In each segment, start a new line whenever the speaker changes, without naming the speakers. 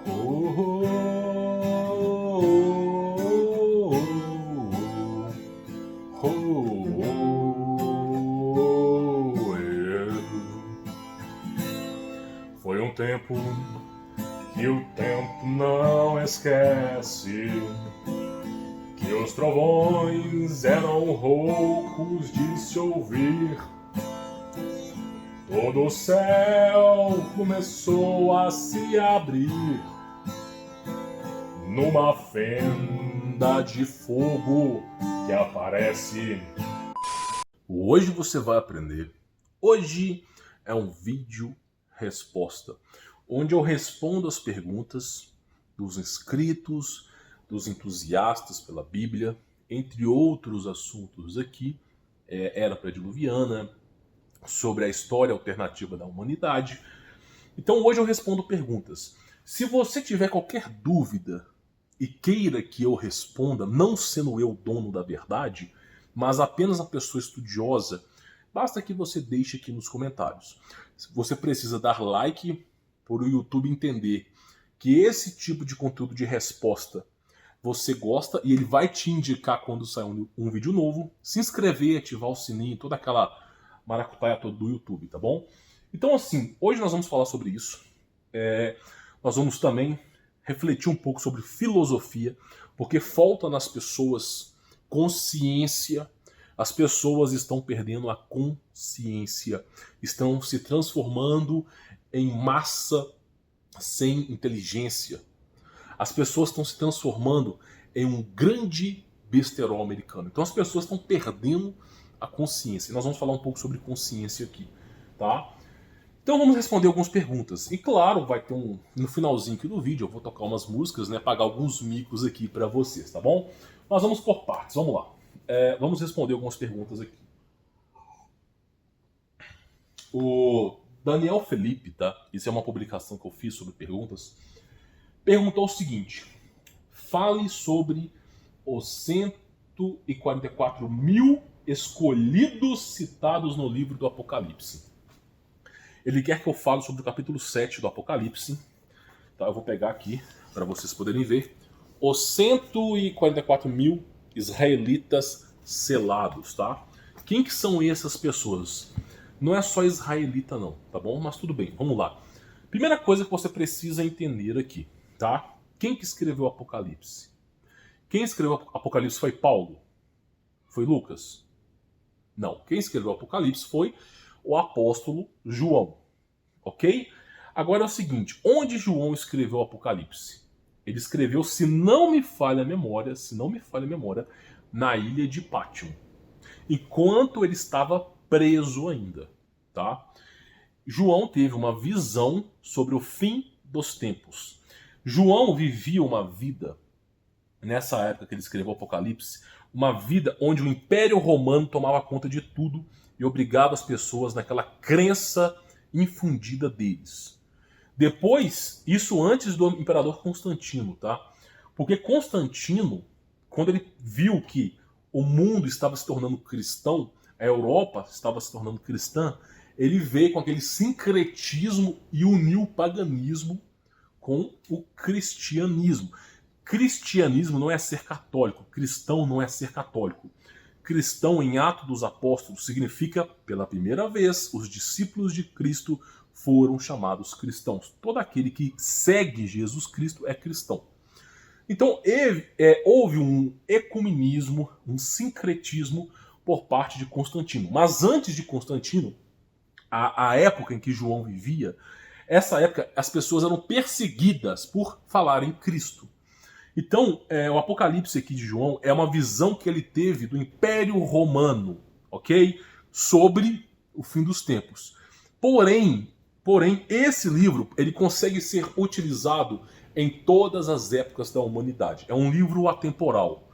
Oh, oh, oh, oh, yeah. Foi um tempo que o tempo não esquece, que os trovões eram roucos de se ouvir. Todo o céu começou a se abrir numa fenda de fogo que aparece. Hoje você vai aprender. Hoje é um vídeo resposta, onde eu respondo as perguntas dos inscritos, dos entusiastas pela Bíblia, entre outros assuntos aqui, era pré-diluviana, sobre a história alternativa da humanidade. Então hoje eu respondo perguntas. Se você tiver qualquer dúvida e queira que eu responda, não sendo eu dono da verdade, mas apenas a pessoa estudiosa, basta que você deixe aqui nos comentários. Você precisa dar like para o YouTube entender que esse tipo de conteúdo de resposta você gosta e ele vai te indicar quando sair um vídeo novo. Se inscrever, ativar o sininho, toda aquela maracutaia todo do YouTube, tá bom? Então assim, hoje nós vamos falar sobre isso. Nós vamos também refletir um pouco sobre filosofia, porque falta nas pessoas consciência. As pessoas estão perdendo a consciência, estão se transformando em massa sem inteligência. As pessoas estão se transformando em um grande besterol americano. Então as pessoas estão perdendo a consciência. E nós vamos falar um pouco sobre consciência aqui, tá? Então vamos responder algumas perguntas. E claro, vai ter no finalzinho aqui do vídeo, eu vou tocar umas músicas, né, pagar alguns micos aqui para vocês, tá bom? Mas vamos por partes, vamos lá. Vamos responder algumas perguntas aqui. O Daniel Felipe, tá? Isso é uma publicação que eu fiz sobre perguntas. Perguntou o seguinte: fale sobre os 144 mil escolhidos citados no livro do Apocalipse. Ele quer que eu fale sobre o capítulo 7 do Apocalipse. Tá, eu vou pegar aqui para vocês poderem ver. Os 144 mil israelitas selados, tá? Quem que são essas pessoas? Não é só israelita não, tá bom? Mas tudo bem, vamos lá. Primeira coisa que você precisa entender aqui, tá? Quem que escreveu o Apocalipse? Quem escreveu o Apocalipse foi Paulo? Foi Lucas? Não. Quem escreveu o Apocalipse foi o apóstolo João. Ok? Agora é o seguinte, onde João escreveu o Apocalipse? Ele escreveu, se não me falha a memória, na ilha de Pátion. Enquanto ele estava preso ainda, tá? João teve uma visão sobre o fim dos tempos. João vivia uma vida, nessa época que ele escreveu o Apocalipse, uma vida onde o Império Romano tomava conta de tudo e obrigava as pessoas naquela crença infundida deles. Depois, isso antes do imperador Constantino, tá? Porque Constantino, quando ele viu que o mundo estava se tornando cristão, a Europa estava se tornando cristã, ele veio com aquele sincretismo e uniu o paganismo com o cristianismo. Cristianismo não é ser católico, cristão não é ser católico. Cristão em Atos dos Apóstolos significa, pela primeira vez, os discípulos de Cristo foram chamados cristãos. Todo aquele que segue Jesus Cristo é cristão. Então houve um ecumenismo, um sincretismo por parte de Constantino. Mas antes de Constantino, a época em que João vivia, essa época as pessoas eram perseguidas por falarem Cristo. Então, o Apocalipse aqui de João é uma visão que ele teve do Império Romano, ok? Sobre o fim dos tempos. Porém, esse livro ele consegue ser utilizado em todas as épocas da humanidade. É um livro atemporal,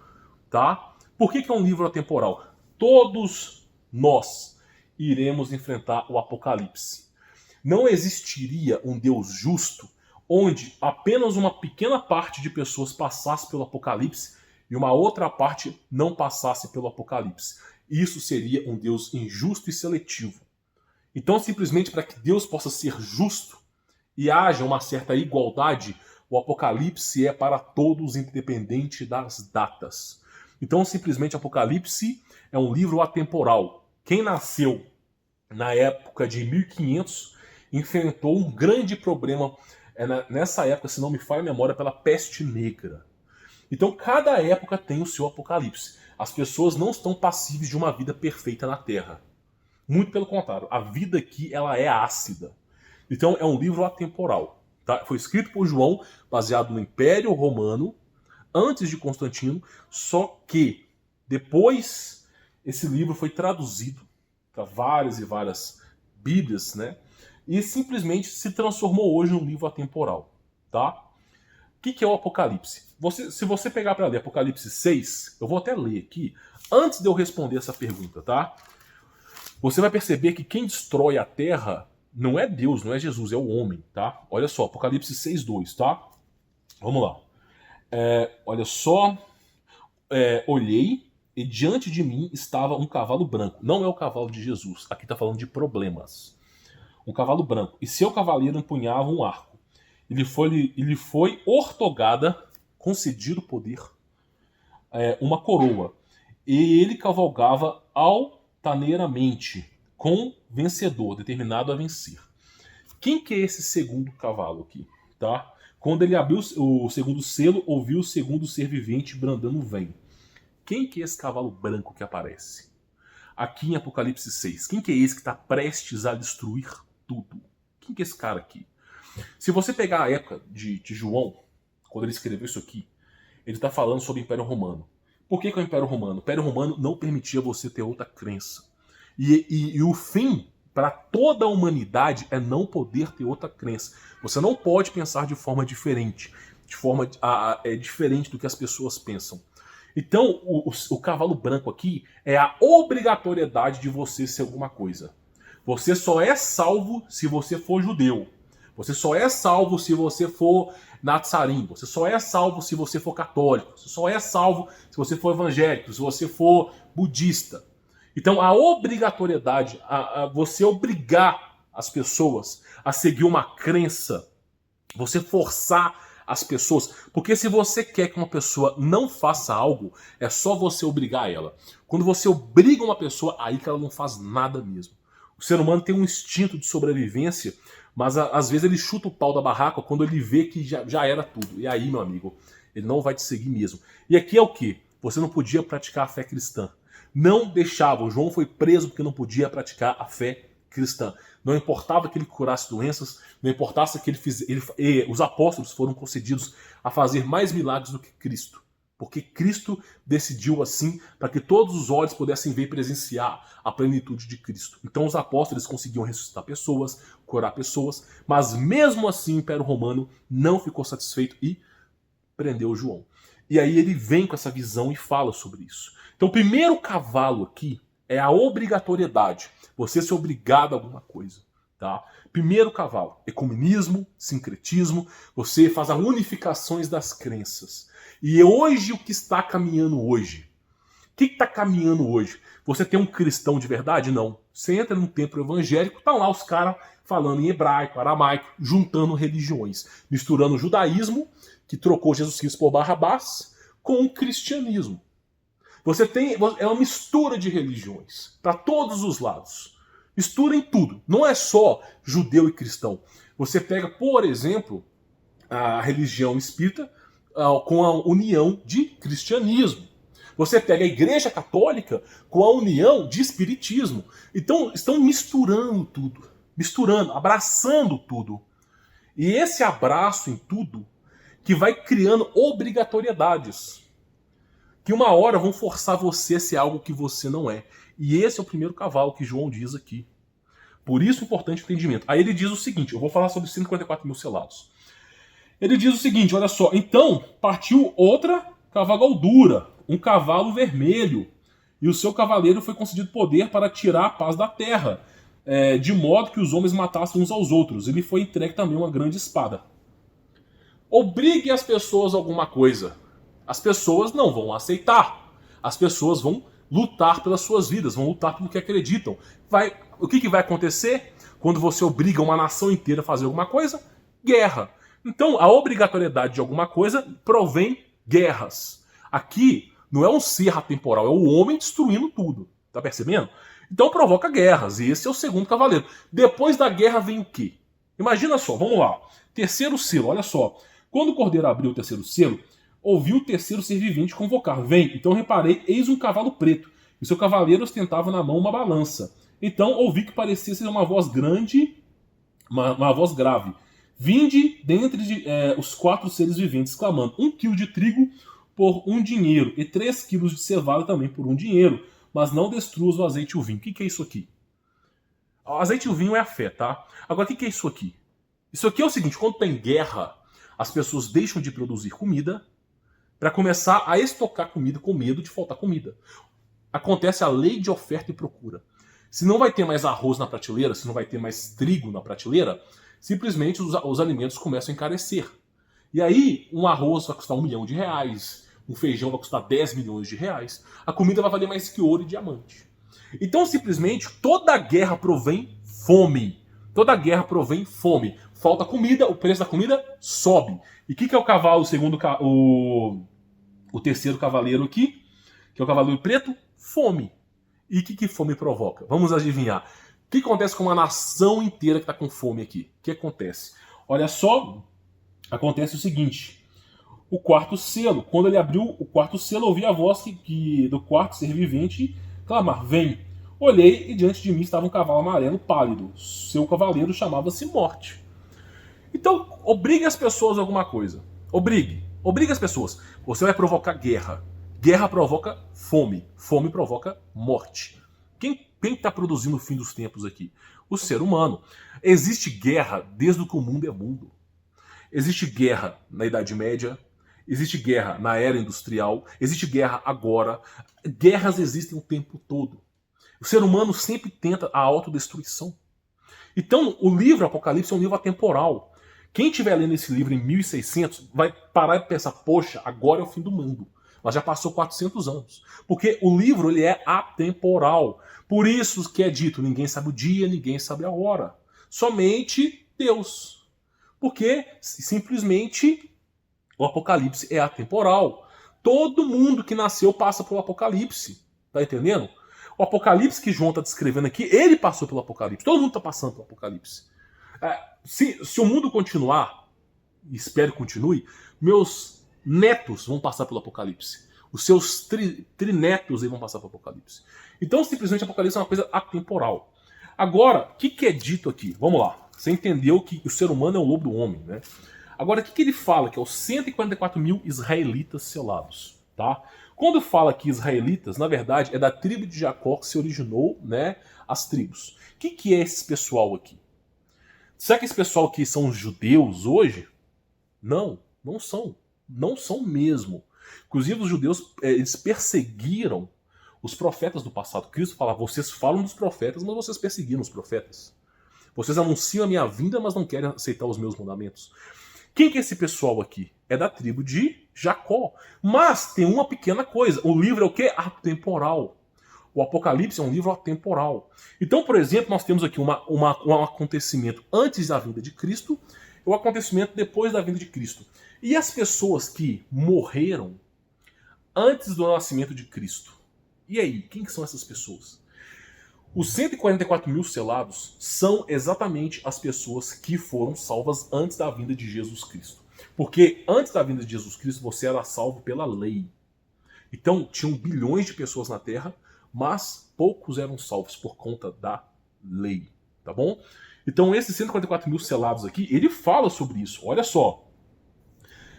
tá? Por que é um livro atemporal? Todos nós iremos enfrentar o Apocalipse. Não existiria um Deus justo onde apenas uma pequena parte de pessoas passasse pelo Apocalipse e uma outra parte não passasse pelo Apocalipse. Isso seria um Deus injusto e seletivo. Então, simplesmente para que Deus possa ser justo e haja uma certa igualdade, o Apocalipse é para todos, independente das datas. Então, simplesmente, Apocalipse é um livro atemporal. Quem nasceu na época de 1500 enfrentou um grande problema nessa época, se não me falha a memória, pela peste negra. Então, cada época tem o seu Apocalipse. As pessoas não estão passíveis de uma vida perfeita na Terra. Muito pelo contrário, a vida aqui ela é ácida. Então, é um livro atemporal. Tá? Foi escrito por João, baseado no Império Romano, antes de Constantino, só que depois esse livro foi traduzido para várias e várias bíblias, né? E simplesmente se transformou hoje num livro atemporal, tá? O que é o Apocalipse? Se você pegar para ler Apocalipse 6, eu vou até ler aqui, antes de eu responder essa pergunta, tá? Você vai perceber que quem destrói a terra não é Deus, não é Jesus, é o homem, tá? Olha só, Apocalipse 6:2, tá? Vamos lá. Olha só, olhei e diante de mim estava um cavalo branco. Não é o cavalo de Jesus, aqui está falando de problemas. Um cavalo branco. E seu cavaleiro empunhava um arco. Ele foi ortogada, concedido poder, uma coroa. E ele cavalgava altaneiramente, com vencedor, determinado a vencer. Quem que é esse segundo cavalo aqui? Tá? Quando ele abriu o segundo selo, ouviu o segundo ser vivente brandando vem. Quem que é esse cavalo branco que aparece? Aqui em Apocalipse 6. Quem que é esse que está prestes a destruir tudo? Quem que é esse cara aqui? Se você pegar a época de João, quando ele escreveu isso aqui, ele está falando sobre o Império Romano. Por que é o Império Romano? O Império Romano não permitia você ter outra crença. E o fim para toda a humanidade é não poder ter outra crença. Você não pode pensar de forma diferente, diferente do que as pessoas pensam. Então, o cavalo branco aqui é a obrigatoriedade de você ser alguma coisa. Você só é salvo se você for judeu. Você só é salvo se você for nazarim. Você só é salvo se você for católico. Você só é salvo se você for evangélico, se você for budista. Então, a obrigatoriedade, você obrigar as pessoas a seguir uma crença, você forçar as pessoas, porque se você quer que uma pessoa não faça algo, é só você obrigar ela. Quando você obriga uma pessoa, aí que ela não faz nada mesmo. O ser humano tem um instinto de sobrevivência, mas às vezes ele chuta o pau da barraca quando ele vê que já era tudo. E aí, meu amigo, ele não vai te seguir mesmo. E aqui é o quê? Você não podia praticar a fé cristã. Não deixava. O João foi preso porque não podia praticar a fé cristã. Não importava que ele curasse doenças, não importasse que os apóstolos foram concedidos a fazer mais milagres do que Cristo. Porque Cristo decidiu assim para que todos os olhos pudessem ver e presenciar a plenitude de Cristo. Então os apóstolos conseguiam ressuscitar pessoas, curar pessoas, mas mesmo assim o Império Romano não ficou satisfeito e prendeu João. E aí ele vem com essa visão e fala sobre isso. Então o primeiro cavalo aqui é a obrigatoriedade. Você ser obrigado a alguma coisa. Tá? Primeiro cavalo, ecumenismo, sincretismo, você faz as unificações das crenças. E hoje o que está caminhando hoje? O que está caminhando hoje? Você tem um cristão de verdade? Não. Você entra num templo evangélico, estão lá os caras falando em hebraico, aramaico, juntando religiões, misturando o judaísmo, que trocou Jesus Cristo por Barrabás, com o cristianismo. Você tem uma mistura de religiões para todos os lados. Mistura em tudo. Não é só judeu e cristão. Você pega, por exemplo, a religião espírita com a união de cristianismo. Você pega a Igreja Católica com a união de espiritismo. Então, estão misturando tudo. Misturando, abraçando tudo. E esse abraço em tudo que vai criando obrigatoriedades. Que uma hora vão forçar você a ser algo que você não é. E esse é o primeiro cavalo que João diz aqui. Por isso, importante o entendimento. Aí ele diz o seguinte, eu vou falar sobre 144 mil selados. Ele diz o seguinte, olha só. Então, partiu outra cavalgadura, um cavalo vermelho. E o seu cavaleiro foi concedido poder para tirar a paz da terra, de modo que os homens matassem uns aos outros. Ele foi entregue também uma grande espada. Obrigue as pessoas a alguma coisa. As pessoas não vão aceitar. As pessoas vão lutar pelas suas vidas, vão lutar pelo que acreditam. O que vai acontecer quando você obriga uma nação inteira a fazer alguma coisa? Guerra. Então, a obrigatoriedade de alguma coisa provém guerras. Aqui não é um ser atemporal, é o homem destruindo tudo. Tá percebendo? Então provoca guerras, e esse é o segundo cavaleiro. Depois da guerra vem o quê? Imagina só, vamos lá. Terceiro selo, olha só. Quando o cordeiro abriu o terceiro selo, ouviu o terceiro ser vivente convocar. Vem, então reparei, eis um cavalo preto, e seu cavaleiro ostentava na mão uma balança. Então ouvi que parecia ser uma voz grande, uma voz grave. Vinde dentre os 4 seres viventes, clamando: 1 quilo de trigo por 1 dinheiro, e 3 quilos de cevada também por 1 dinheiro, mas não destruas o azeite e o vinho. O que é isso aqui? O azeite e o vinho é a fé, tá? Agora, o que é isso aqui? Isso aqui é o seguinte: quando tem guerra, as pessoas deixam de produzir comida para começar a estocar comida com medo de faltar comida. Acontece a lei de oferta e procura. Se não vai ter mais arroz na prateleira, se não vai ter mais trigo na prateleira, simplesmente os alimentos começam a encarecer. E aí, um arroz vai custar R$1 milhão, um feijão vai custar 10 milhões de reais, a comida vai valer mais que ouro e diamante. Então, simplesmente, toda guerra provém fome. Toda guerra provém fome. Falta comida, o preço da comida sobe. E o que é o cavalo, segundo o terceiro cavaleiro aqui, que é o cavaleiro preto? Fome. E o que fome provoca? Vamos adivinhar. O que acontece com uma nação inteira que está com fome aqui? O que acontece? Olha só, acontece o seguinte. O quarto selo, quando ele abriu o quarto selo, ouvi a voz do quarto ser vivente clamar: vem. Olhei e diante de mim estava um cavalo amarelo pálido. Seu cavaleiro chamava-se Morte. Então, obrigue as pessoas a alguma coisa. Obrigue. Obrigue as pessoas. Você vai provocar guerra. Guerra provoca fome. Fome provoca morte. Quem está produzindo o fim dos tempos aqui? O ser humano. Existe guerra desde que o mundo é mundo. Existe guerra na Idade Média. Existe guerra na Era Industrial. Existe guerra agora. Guerras existem o tempo todo. O ser humano sempre tenta a autodestruição. Então, o livro Apocalipse é um livro atemporal. Quem estiver lendo esse livro em 1600 vai parar e pensar: poxa, agora é o fim do mundo. Mas já passou 400 anos. Porque o livro ele é atemporal. Por isso que é dito: ninguém sabe o dia, ninguém sabe a hora. Somente Deus. Porque simplesmente o Apocalipse é atemporal. Todo mundo que nasceu passa pelo Apocalipse. Tá entendendo? O Apocalipse que João está descrevendo aqui, ele passou pelo Apocalipse. Todo mundo está passando pelo Apocalipse. Se o mundo continuar, e espero que continue, meus netos vão passar pelo Apocalipse. Os seus trinetos vão passar pelo Apocalipse. Então, simplesmente, o Apocalipse é uma coisa atemporal. Agora, o que é dito aqui? Vamos lá. Você entendeu que o ser humano é o lobo do homem, né? Agora, o que ele fala? Que é os 144 mil israelitas selados, tá? Quando fala que israelitas, na verdade, é da tribo de Jacó que se originou, né, as tribos. O que é esse pessoal aqui? Será que esse pessoal aqui são os judeus hoje? Não, não são. Não são mesmo. Inclusive, os judeus, eles perseguiram os profetas do passado. Cristo fala: vocês falam dos profetas, mas vocês perseguiram os profetas. Vocês anunciam a minha vinda, mas não querem aceitar os meus mandamentos. Quem que é esse pessoal aqui? É da tribo de Jacó. Mas tem uma pequena coisa. O livro é o quê? Atemporal. O Apocalipse é um livro atemporal. Então, por exemplo, nós temos aqui um acontecimento antes da vinda de Cristo e um acontecimento depois da vinda de Cristo. E as pessoas que morreram antes do nascimento de Cristo? E aí, quem que são essas pessoas? Os 144 mil selados são exatamente as pessoas que foram salvas antes da vinda de Jesus Cristo. Porque antes da vinda de Jesus Cristo você era salvo pela lei. Então tinham bilhões de pessoas na Terra, mas poucos eram salvos por conta da lei. Tá bom? Então esses 144 mil selados aqui, ele fala sobre isso. Olha só.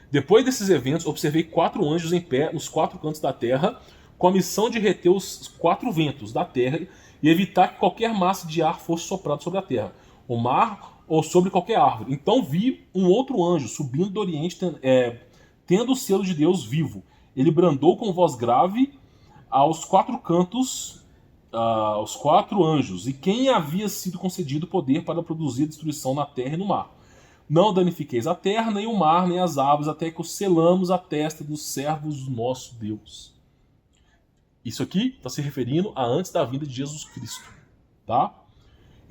Depois desses eventos, observei 4 anjos em pé nos 4 cantos da Terra, com a missão de reter os 4 ventos da Terra e evitar que qualquer massa de ar fosse soprado sobre a terra, o mar ou sobre qualquer árvore. Então vi um outro anjo subindo do Oriente, tendo o selo de Deus vivo. Ele brandou com voz grave aos 4 cantos, aos 4 anjos, e quem havia sido concedido poder para produzir destruição na terra e no mar. Não danifiqueis a terra, nem o mar, nem as árvores, até que os selamos a testa dos servos do nosso Deus. Isso aqui está se referindo a antes da vinda de Jesus Cristo, tá?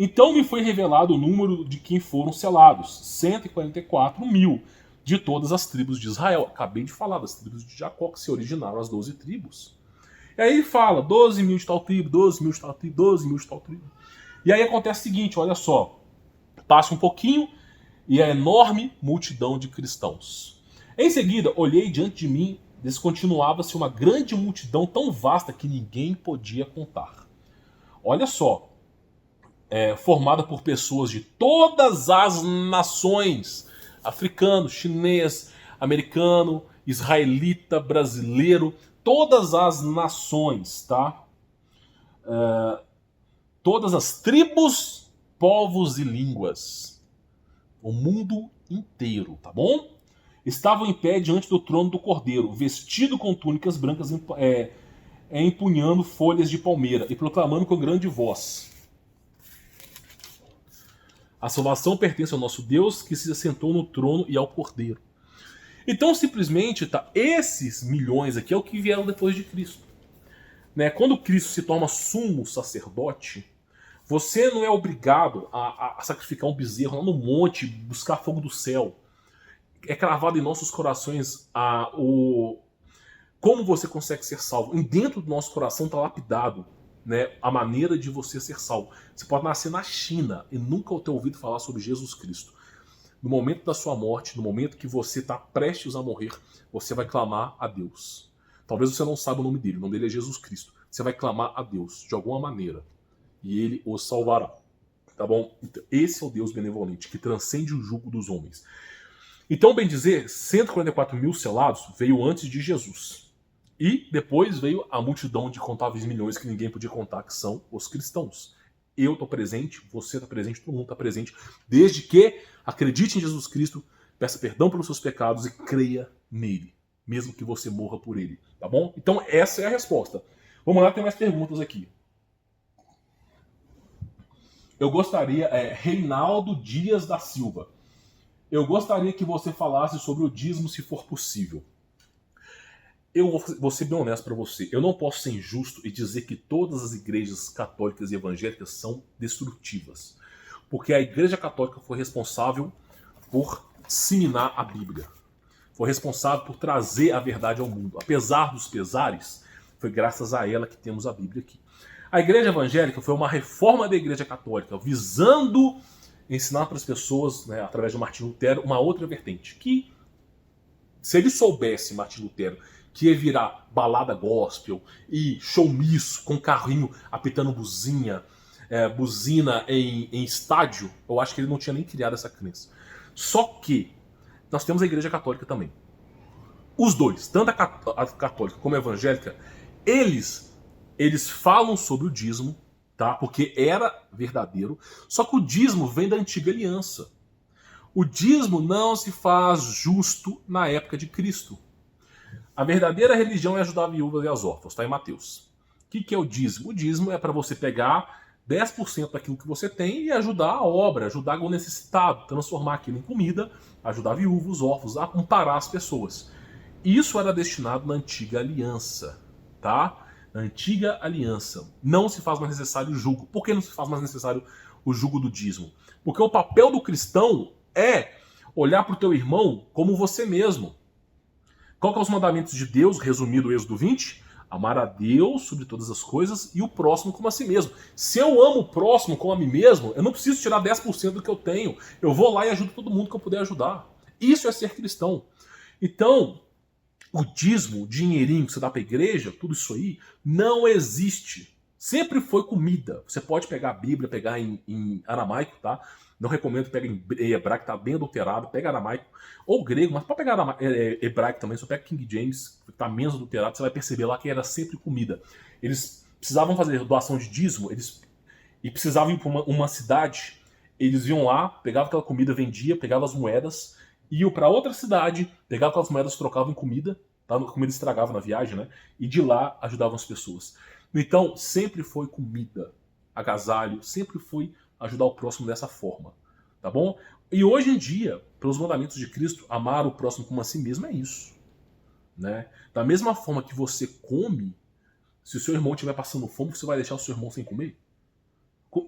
Então me foi revelado o número de quem foram selados, 144 mil, de todas as tribos de Israel. Acabei de falar das tribos de Jacó, que se originaram as 12 tribos. E aí ele fala, 12 mil de tal tribo, 12 mil de tal tribo, 12 mil de tal tribo. E aí acontece o seguinte, olha só, passa um pouquinho e a enorme multidão de cristãos. Em seguida, olhei diante de mim, descontinuava-se uma grande multidão tão vasta que ninguém podia contar. Olha só, formada por pessoas de todas as nações, africano, chinês, americano, israelita, brasileiro, todas as nações, tá? Todas as tribos, povos e línguas. O mundo inteiro, tá bom? Estavam em pé diante do trono do Cordeiro, vestido com túnicas brancas, empunhando folhas de palmeira e proclamando com grande voz: a salvação pertence ao nosso Deus, que se assentou no trono, e ao Cordeiro. Então, simplesmente, tá, esses milhões aqui é o que vieram depois de Cristo. Né? Quando Cristo se torna sumo sacerdote, você não é obrigado a sacrificar um bezerro lá no monte, buscar fogo do céu. É cravado em nossos corações como você consegue ser salvo. E dentro do nosso coração está lapidado, né, a maneira de você ser salvo. Você pode nascer na China e nunca ter ouvido falar sobre Jesus Cristo. No momento da sua morte, no momento que você está prestes a morrer, você vai clamar a Deus. Talvez você não saiba o nome dele é Jesus Cristo. Você vai clamar a Deus, de alguma maneira, e ele o salvará. Tá bom? Então, esse é o Deus benevolente, que transcende o jugo dos homens. Então, bem dizer, 144 mil selados veio antes de Jesus. E depois veio a multidão de contáveis milhões que ninguém podia contar, que são os cristãos. Eu estou presente, você está presente, todo mundo está presente, desde que acredite em Jesus Cristo, peça perdão pelos seus pecados e creia nele, mesmo que você morra por ele, tá bom? Então essa é a resposta. Vamos lá, tem mais perguntas aqui. Eu gostaria, Reinaldo Dias da Silva, eu gostaria que você falasse sobre o dízimo se for possível. Eu vou ser bem honesto para você. Eu não posso ser injusto e dizer que todas as igrejas católicas e evangélicas são destrutivas. Porque a Igreja Católica foi responsável por disseminar a Bíblia. Foi responsável por trazer a verdade ao mundo. Apesar dos pesares, foi graças a ela que temos a Bíblia aqui. A Igreja Evangélica foi uma reforma da Igreja Católica, visando ensinar para as pessoas, né, através de Martim Lutero, uma outra vertente. Que, se ele soubesse, Martim Lutero, que ia virar balada gospel e showmisso com carrinho apitando buzina em estádio, eu acho que ele não tinha nem criado essa crença. Só que nós temos a Igreja Católica também. Os dois, tanto a católica como a evangélica, eles falam sobre o dízimo, tá? Porque era verdadeiro, só que o dízimo vem da antiga aliança. O dízimo não se faz justo na época de Cristo. A verdadeira religião é ajudar a viúvas e as órfãos, está em Mateus. O que é o dízimo? O dízimo é para você pegar 10% daquilo que você tem e ajudar a obra, ajudar o necessitado, transformar aquilo em comida, ajudar viúvos, órfãos, a amparar as pessoas. Isso era destinado na antiga aliança, tá? Na antiga aliança. Não se faz mais necessário o jugo. Por que não se faz mais necessário o jugo do dízimo? Porque o papel do cristão é olhar para o teu irmão como você mesmo. Qual que são os mandamentos de Deus, resumido Êxodo 20? Amar a Deus sobre todas as coisas e o próximo como a si mesmo. Se eu amo o próximo como a mim mesmo, eu não preciso tirar 10% do que eu tenho. Eu vou lá e ajudo todo mundo que eu puder ajudar. Isso é ser cristão. Então, o dízimo, o dinheirinho que você dá para a igreja, tudo isso aí, não existe. Sempre foi comida. Você pode pegar a Bíblia, pegar em aramaico, tá? Não recomendo pegar em hebraico, tá bem adulterado. Pega aramaico ou grego, mas pode pegar hebraico também. Só pega King James, que tá menos adulterado, você vai perceber lá que era sempre comida. Eles precisavam fazer doação de dízimo, e precisavam ir para uma cidade. Eles iam lá, pegavam aquela comida, vendia, pegavam as moedas, iam para outra cidade, pegavam aquelas moedas, trocavam em comida, tá? A comida estragava na viagem, né? E de lá ajudavam as pessoas. Então, sempre foi comida, agasalho, sempre foi ajudar o próximo dessa forma, tá bom? E hoje em dia, pelos mandamentos de Cristo, amar o próximo como a si mesmo é isso, né? Da mesma forma que você come, se o seu irmão estiver passando fome, você vai deixar o seu irmão sem comer?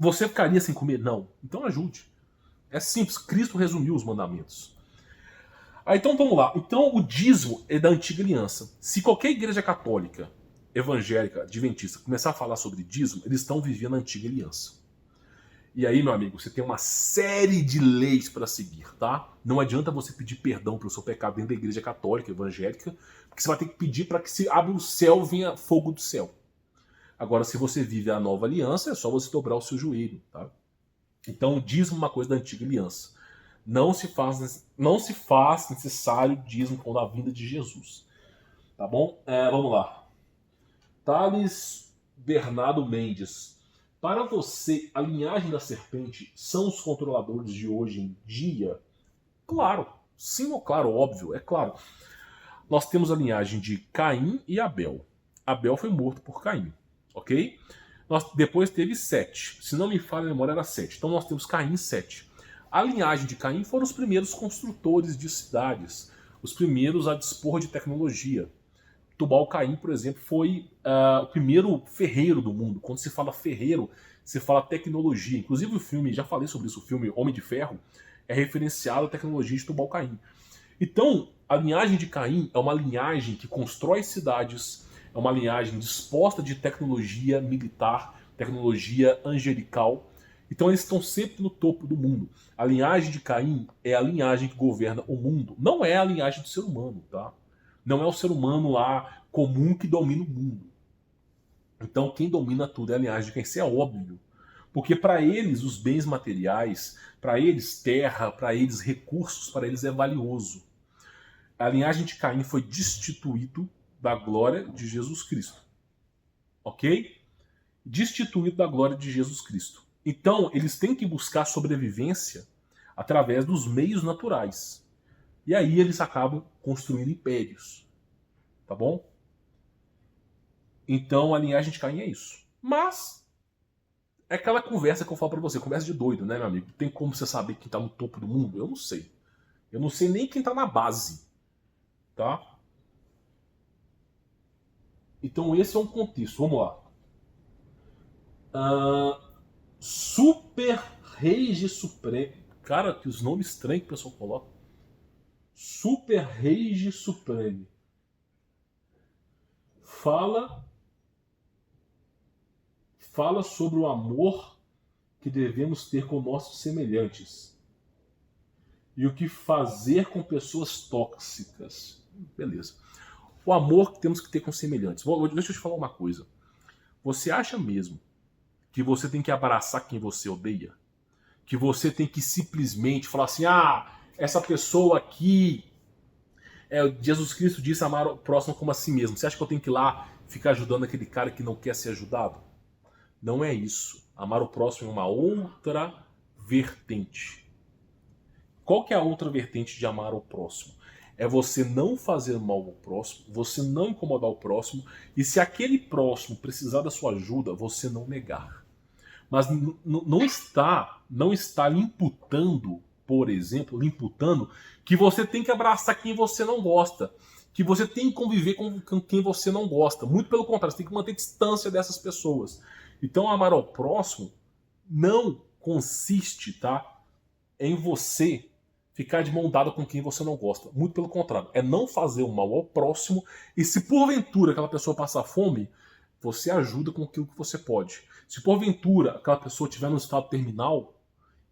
Você ficaria sem comer? Não. Então ajude. É simples. Cristo resumiu os mandamentos. Então vamos lá. Então o dízimo é da antiga aliança. Se qualquer igreja católica, evangélica, adventista começar a falar sobre dízimo, eles estão vivendo a antiga aliança. E aí, meu amigo, você tem uma série de leis para seguir, tá? Não adianta você pedir perdão pelo seu pecado dentro da igreja católica, evangélica, porque você vai ter que pedir para que se abra o céu, venha fogo do céu. Agora, se você vive a nova aliança, é só você dobrar o seu joelho, tá? Então, o dízimo é uma coisa da antiga aliança. Não se faz necessário dízimo com a vinda de Jesus. Tá bom? Vamos lá. Thales Bernardo Mendes. Para você, a linhagem da serpente são os controladores de hoje em dia? Claro. Sim ou claro, óbvio, é claro. Nós temos a linhagem de Caim e Abel. Abel foi morto por Caim, ok? Depois teve Sete. Se não me falha a memória, era Sete. Então nós temos Caim e Sete. A linhagem de Caim foram os primeiros construtores de cidades, os primeiros a dispor de tecnologia. Tubal-Caim, por exemplo, foi o primeiro ferreiro do mundo. Quando se fala ferreiro, se fala tecnologia. Inclusive o filme, já falei sobre isso, o filme Homem de Ferro, é referenciado à tecnologia de Tubal-Caim. Então, a linhagem de Caim é uma linhagem que constrói cidades, é uma linhagem disposta de tecnologia militar, tecnologia angelical. Então eles estão sempre no topo do mundo. A linhagem de Caim é a linhagem que governa o mundo. Não é a linhagem do ser humano, tá? Não é o ser humano lá comum que domina o mundo. Então quem domina tudo é a linhagem de Caim. Isso é óbvio. Porque para eles os bens materiais, para eles terra, para eles recursos, para eles é valioso. A linhagem de Caim foi destituído da glória de Jesus Cristo. Ok? Destituído da glória de Jesus Cristo. Então eles têm que buscar sobrevivência através dos meios naturais. E aí eles acabam construindo impérios. Tá bom? Então a linhagem de Caim é isso. Mas é aquela conversa que eu falo pra você, conversa de doido, né, meu amigo? Tem como você saber quem tá no topo do mundo? Eu não sei. Eu não sei nem quem tá na base. Tá? Então esse é um contexto. Vamos lá. Super Rege Supremo. Cara, que os nomes estranhos que o pessoal coloca. Super Rege Supreme. Fala sobre o amor que devemos ter com nossos semelhantes e o que fazer com pessoas tóxicas. Beleza. O amor que temos que ter com semelhantes. Deixa eu te falar uma coisa. Você acha mesmo que você tem que abraçar quem você odeia? Que você tem que simplesmente falar assim, essa pessoa aqui, Jesus Cristo disse amar o próximo como a si mesmo. Você acha que eu tenho que ir lá ficar ajudando aquele cara que não quer ser ajudado? Não é isso. Amar o próximo é uma outra vertente. Qual que é a outra vertente de amar o próximo? É você não fazer mal ao próximo, você não incomodar o próximo, e se aquele próximo precisar da sua ajuda, você não negar. Mas não está lhe imputando, por exemplo, que você tem que abraçar quem você não gosta, que você tem que conviver com quem você não gosta. Muito pelo contrário, você tem que manter distância dessas pessoas. Então, amar ao próximo não consiste, tá, em você ficar de mão dada com quem você não gosta. Muito pelo contrário, é não fazer o mal ao próximo, e se porventura aquela pessoa passar fome, você ajuda com aquilo que você pode. Se porventura aquela pessoa estiver no estado terminal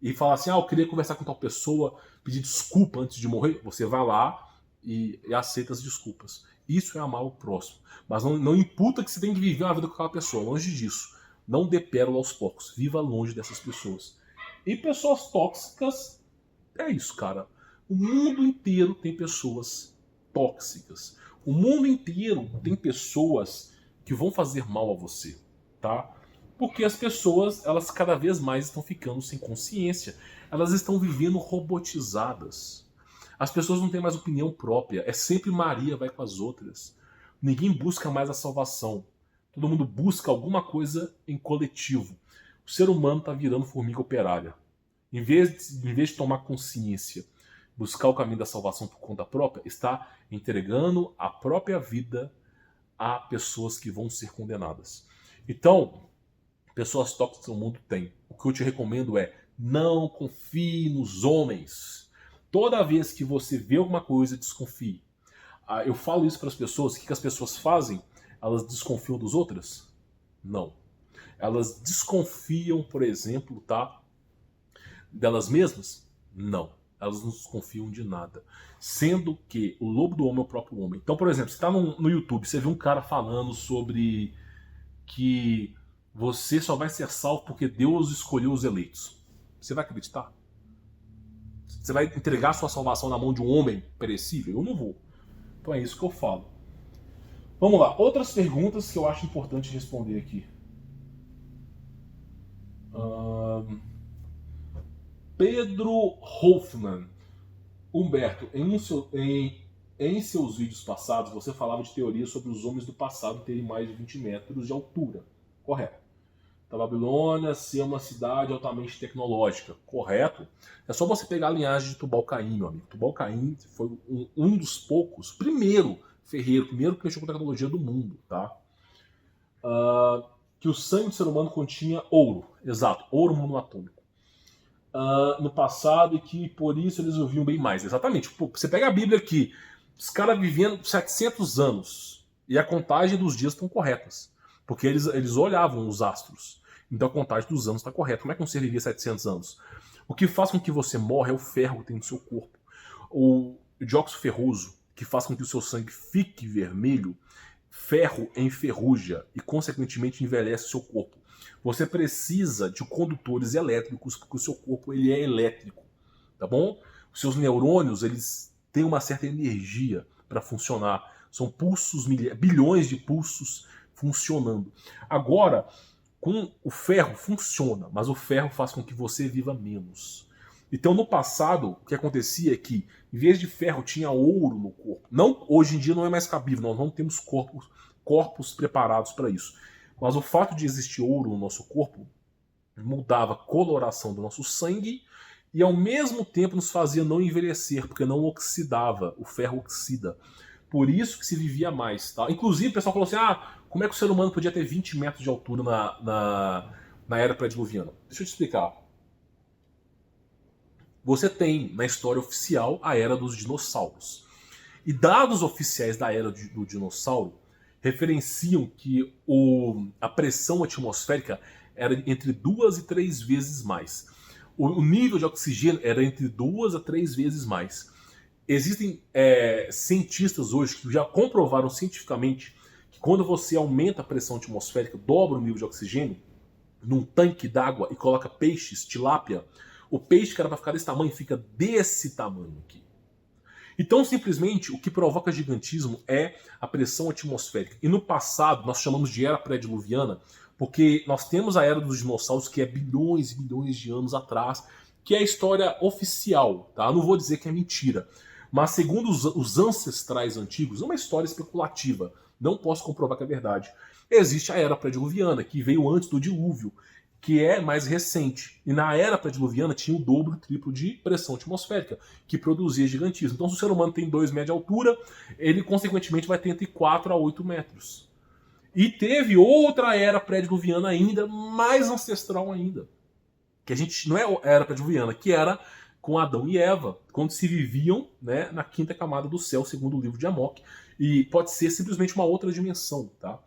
e falar assim, eu queria conversar com tal pessoa, pedir desculpa antes de morrer, você vai lá e aceita as desculpas. Isso é amar o próximo. Mas não imputa que você tem que viver uma vida com aquela pessoa, longe disso. Não dê pérola aos poucos, viva longe dessas pessoas. E pessoas tóxicas, é isso, cara. O mundo inteiro tem pessoas tóxicas. O mundo inteiro tem pessoas que vão fazer mal a você, tá? Porque as pessoas, elas cada vez mais estão ficando sem consciência. Elas estão vivendo robotizadas. As pessoas não têm mais opinião própria. É sempre Maria vai com as outras. Ninguém busca mais a salvação. Todo mundo busca alguma coisa em coletivo. O ser humano está virando formiga operária. Em vez de tomar consciência, buscar o caminho da salvação por conta própria, está entregando a própria vida a pessoas que vão ser condenadas. Então, pessoas tóxicas no mundo tem. O que eu te recomendo é não confie nos homens. Toda vez que você vê alguma coisa, desconfie. Eu falo isso para as pessoas, o que as pessoas fazem? Elas desconfiam dos outros? Não. Elas desconfiam, por exemplo, tá, delas mesmas? Não. Elas não desconfiam de nada. Sendo que o lobo do homem é o próprio homem. Então, por exemplo, você está no YouTube, você vê um cara falando sobre que você só vai ser salvo porque Deus escolheu os eleitos. Você vai acreditar? Você vai entregar sua salvação na mão de um homem perecível? Eu não vou. Então é isso que eu falo. Vamos lá. Outras perguntas que eu acho importante responder aqui. Pedro Hoffman. Humberto, em seus vídeos passados, você falava de teorias sobre os homens do passado terem mais de 20 metros de altura. Correto. Da Babilônia ser uma cidade altamente tecnológica. Correto. É só você pegar a linhagem de Tubal-Caim, meu amigo. Tubal-Caim foi um dos poucos, primeiro ferreiro, primeiro que mexeu com a tecnologia do mundo, tá? Que o sangue do ser humano continha ouro. Exato, ouro monoatômico. No passado, e que por isso eles ouviam bem mais. Exatamente. Pô, você pega a Bíblia aqui, os caras vivendo 700 anos e a contagem dos dias estão corretas, porque eles olhavam os astros. Então a contagem dos anos está correta. Como é que um ser vivia 700 anos? O que faz com que você morra é o ferro que tem no seu corpo. O dióxido ferroso, que faz com que o seu sangue fique vermelho, ferro enferruja e consequentemente envelhece o seu corpo. Você precisa de condutores elétricos, porque o seu corpo ele é elétrico, tá bom? Os seus neurônios, eles têm uma certa energia para funcionar. São pulsos, bilhões de pulsos funcionando. Agora, com o ferro funciona, mas o ferro faz com que você viva menos. Então, no passado, o que acontecia é que, em vez de ferro, tinha ouro no corpo. Não, hoje em dia não é mais cabível, nós não temos corpos preparados para isso. Mas o fato de existir ouro no nosso corpo mudava a coloração do nosso sangue e ao mesmo tempo nos fazia não envelhecer, porque não oxidava, o ferro oxida. Por isso que se vivia mais. Tá? Inclusive o pessoal falou assim, como é que o ser humano podia ter 20 metros de altura na era pré-diluviana? Deixa eu te explicar. Você tem na história oficial a era dos dinossauros. E dados oficiais da era do dinossauro referenciam que a pressão atmosférica era entre 2 e 3 vezes mais. O nível de oxigênio era entre 2 a 3 vezes mais. Existem cientistas hoje que já comprovaram cientificamente que quando você aumenta a pressão atmosférica, dobra o nível de oxigênio, num tanque d'água e coloca peixes, tilápia, o peixe que era para ficar desse tamanho fica desse tamanho aqui. Então, simplesmente, o que provoca gigantismo é a pressão atmosférica. E no passado, nós chamamos de era pré-diluviana, porque nós temos a era dos dinossauros, que é bilhões e bilhões de anos atrás, que é a história oficial, tá? Eu não vou dizer que é mentira. Mas, segundo os ancestrais antigos, é uma história especulativa. Não posso comprovar que é verdade. Existe a era pré-diluviana, que veio antes do dilúvio, que é mais recente. E na era pré-diluviana tinha o dobro, o triplo de pressão atmosférica, que produzia gigantismo. Então, se o ser humano tem 2 metros de altura, ele, consequentemente, vai ter entre 4 a 8 metros. E teve outra era pré-diluviana ainda, mais ancestral ainda. Que a gente não é a era pré-diluviana, que era com Adão e Eva, quando se viviam, né, na quinta camada do céu, segundo o livro de Amok. E pode ser simplesmente uma outra dimensão, tá?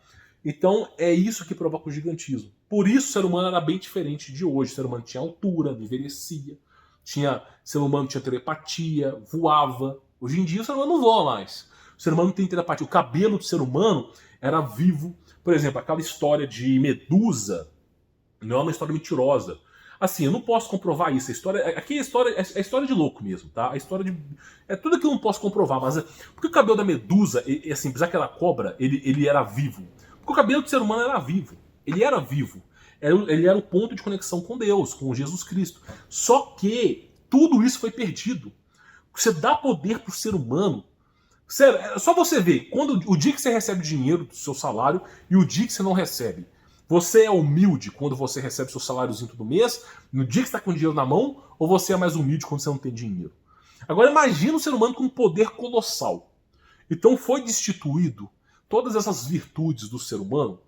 Então é isso que provoca o gigantismo. Por isso o ser humano era bem diferente de hoje. O ser humano tinha altura, envelhecia, o ser humano tinha telepatia, voava. Hoje em dia o ser humano não voa mais. O ser humano tem telepatia. O cabelo do ser humano era vivo. Por exemplo, aquela história de Medusa não é uma história mentirosa. Assim, eu não posso comprovar isso. Aqui é história de louco mesmo, tá? A história de. É tudo que eu não posso comprovar, mas. Porque o cabelo da Medusa, assim, apesar que ela cobra, ele era vivo. Porque o cabelo do ser humano era vivo. Ele era vivo. Ele era o ponto de conexão com Deus, com Jesus Cristo. Só que tudo isso foi perdido. Você dá poder pro ser humano. Sério, é só você ver. O dia que você recebe dinheiro do seu salário e o dia que você não recebe. Você é humilde quando você recebe seu saláriozinho todo mês, no dia que você está com dinheiro na mão, ou você é mais humilde quando você não tem dinheiro? Agora imagina um ser humano com um poder colossal. Então foi destituído todas essas virtudes do ser humano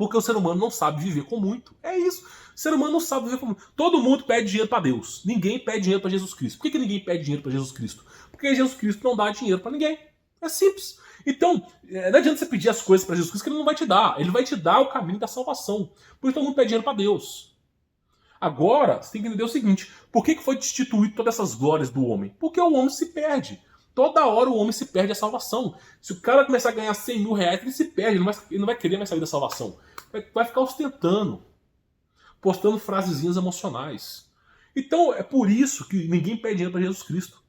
Porque o ser humano não sabe viver com muito. É isso. O ser humano não sabe viver com muito. Todo mundo pede dinheiro para Deus. Ninguém pede dinheiro para Jesus Cristo. Por que ninguém pede dinheiro para Jesus Cristo? Porque Jesus Cristo não dá dinheiro para ninguém. É simples. Então, não adianta você pedir as coisas para Jesus Cristo que ele não vai te dar. Ele vai te dar o caminho da salvação. Por isso todo mundo pede dinheiro para Deus. Agora, você tem que entender o seguinte. Por que foi destituído todas essas glórias do homem? Porque o homem se perde. Toda hora o homem se perde a salvação. Se o cara começar a ganhar 100 mil reais, ele se perde. Ele não vai querer mais sair da salvação. Vai ficar ostentando. Postando frasezinhas emocionais. Então, é por isso que ninguém pede dinheiro para Jesus Cristo.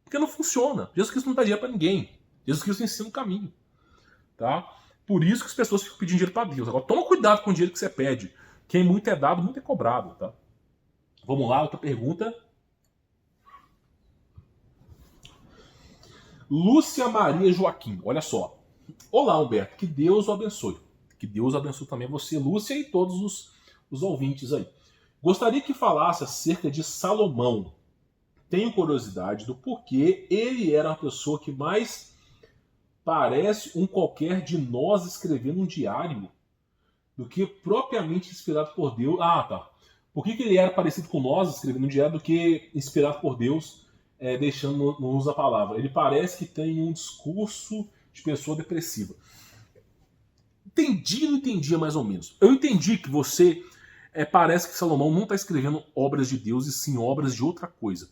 Porque não funciona. Jesus Cristo não dá dinheiro para ninguém. Jesus Cristo ensina o caminho. Tá? Por isso que as pessoas ficam pedindo dinheiro para Deus. Agora, toma cuidado com o dinheiro que você pede. Quem muito é dado, muito é cobrado. Tá? Vamos lá, outra pergunta. Lúcia Maria Joaquim, olha só. Olá, Humberto, que Deus o abençoe. Que Deus abençoe também você, Lúcia, e todos os ouvintes aí. Gostaria que falasse acerca de Salomão. Tenho curiosidade do porquê ele era a pessoa que mais parece um qualquer de nós escrevendo um diário do que propriamente inspirado por Deus. Ah, tá. Por que ele era parecido com nós escrevendo um diário do que inspirado por Deus, deixando no uso da palavra? Ele parece que tem um discurso de pessoa depressiva. Entendi, não entendia mais ou menos. Eu entendi que você parece que Salomão não está escrevendo obras de Deus e sim obras de outra coisa.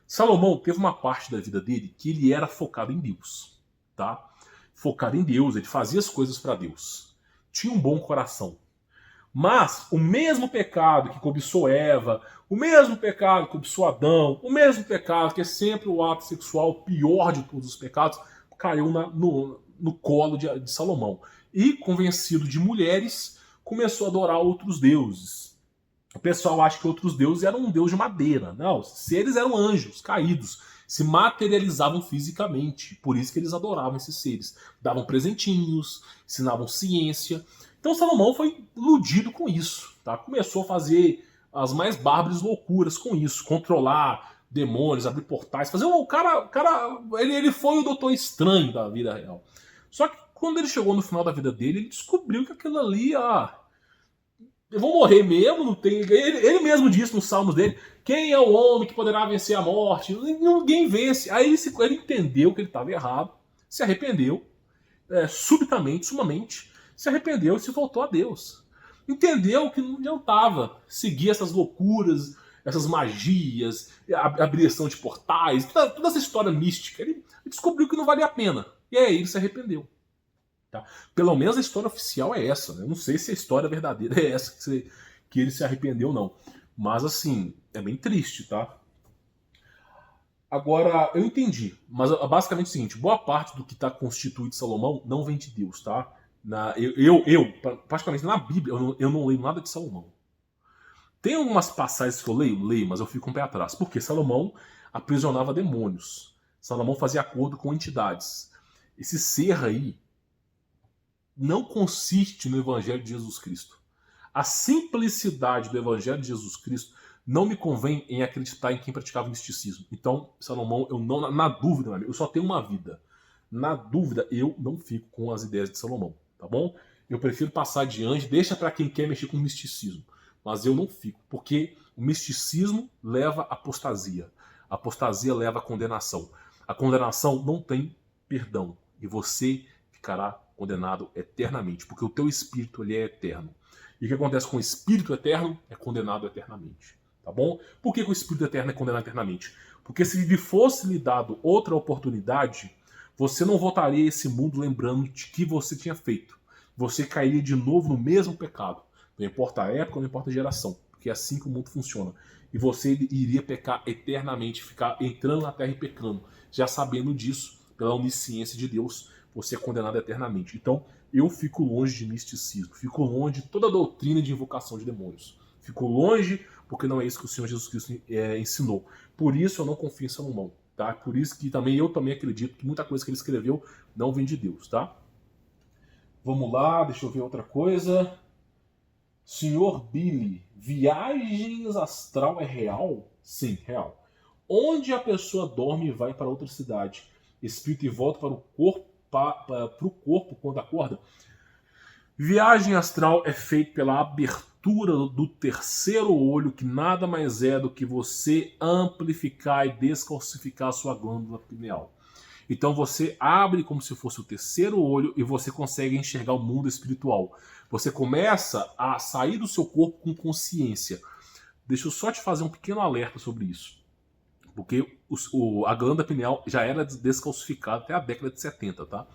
Salomão teve uma parte da vida dele que ele era focado em Deus, tá? Focado em Deus, ele fazia as coisas para Deus. Tinha um bom coração. Mas o mesmo pecado que cobiçou Eva, o mesmo pecado que cobiçou Adão, o mesmo pecado que é sempre o ato sexual, o pior de todos os pecados, caiu no colo de Salomão. E, convencido de mulheres, começou a adorar outros deuses. O pessoal acha que outros deuses eram um deus de madeira. Não, seres eram anjos caídos, se materializavam fisicamente. Por isso que eles adoravam esses seres. Davam presentinhos, ensinavam ciência. Então Salomão foi iludido com isso. Tá? Começou a fazer as mais bárbaras loucuras com isso. Controlar demônios, abrir portais. Fazer o cara ele foi o Doutor Estranho da vida real. Só que quando ele chegou no final da vida dele, ele descobriu que aquilo ali... eu vou morrer mesmo, não tem. Ele mesmo disse nos salmos dele: quem é o homem que poderá vencer a morte? Ninguém vence. Aí ele entendeu que ele estava errado, se arrependeu, subitamente, sumamente, se arrependeu e se voltou a Deus. Entendeu que não adiantava seguir essas loucuras, essas magias, a abrição de portais, toda essa história mística. Ele descobriu que não valia a pena. E aí ele se arrependeu. Tá? Pelo menos a história oficial é essa. Né? Eu não sei se a história verdadeira é essa que ele se arrependeu ou não. Mas assim, é bem triste, tá? Agora, eu entendi. Mas basicamente é o seguinte: boa parte do que está constituído de Salomão não vem de Deus, tá? Praticamente na Bíblia, eu não leio nada de Salomão. Tem algumas passagens que eu leio, mas eu fico um pé atrás. Porque Salomão aprisionava demônios. Salomão fazia acordo com entidades. Esse ser aí não consiste no Evangelho de Jesus Cristo. A simplicidade do Evangelho de Jesus Cristo não me convém em acreditar em quem praticava misticismo. Então, Salomão, eu não, na dúvida, eu só tenho uma vida. Na dúvida, eu não fico com as ideias de Salomão, tá bom? Eu prefiro passar adiante, deixa para quem quer mexer com misticismo. Mas eu não fico, porque o misticismo leva à apostasia. A apostasia leva à condenação. A condenação não tem perdão. E você ficará condenado eternamente, porque o teu espírito ele é eterno. E o que acontece com o espírito eterno é condenado eternamente. Tá bom? Por que o espírito eterno é condenado eternamente? Porque se lhe fosse lhe dado outra oportunidade, você não voltaria a esse mundo lembrando de que você tinha feito. Você cairia de novo no mesmo pecado. Não importa a época, não importa a geração. Porque é assim que o mundo funciona. E você iria pecar eternamente, ficar entrando na terra e pecando. Já sabendo disso, pela onisciência de Deus, você é condenado eternamente. Então, eu fico longe de misticismo. Fico longe de toda a doutrina de invocação de demônios. Fico longe porque não é isso que o Senhor Jesus Cristo ensinou. Por isso eu não confio em Salomão. Tá? Por isso que eu também acredito que muita coisa que ele escreveu não vem de Deus. Tá? Vamos lá, deixa eu ver outra coisa. Senhor Billy, viagens astral é real? Sim, real. Onde a pessoa dorme e vai para outra cidade, espírito e volta para o corpo quando acorda? Viagem astral é feita pela abertura do terceiro olho, que nada mais é do que você amplificar e descalcificar a sua glândula pineal. Então você abre como se fosse o terceiro olho e você consegue enxergar o mundo espiritual. Você começa a sair do seu corpo com consciência. Deixa eu só te fazer um pequeno alerta sobre isso. Porque a glândula pineal já era descalcificada até a década de 70, tá?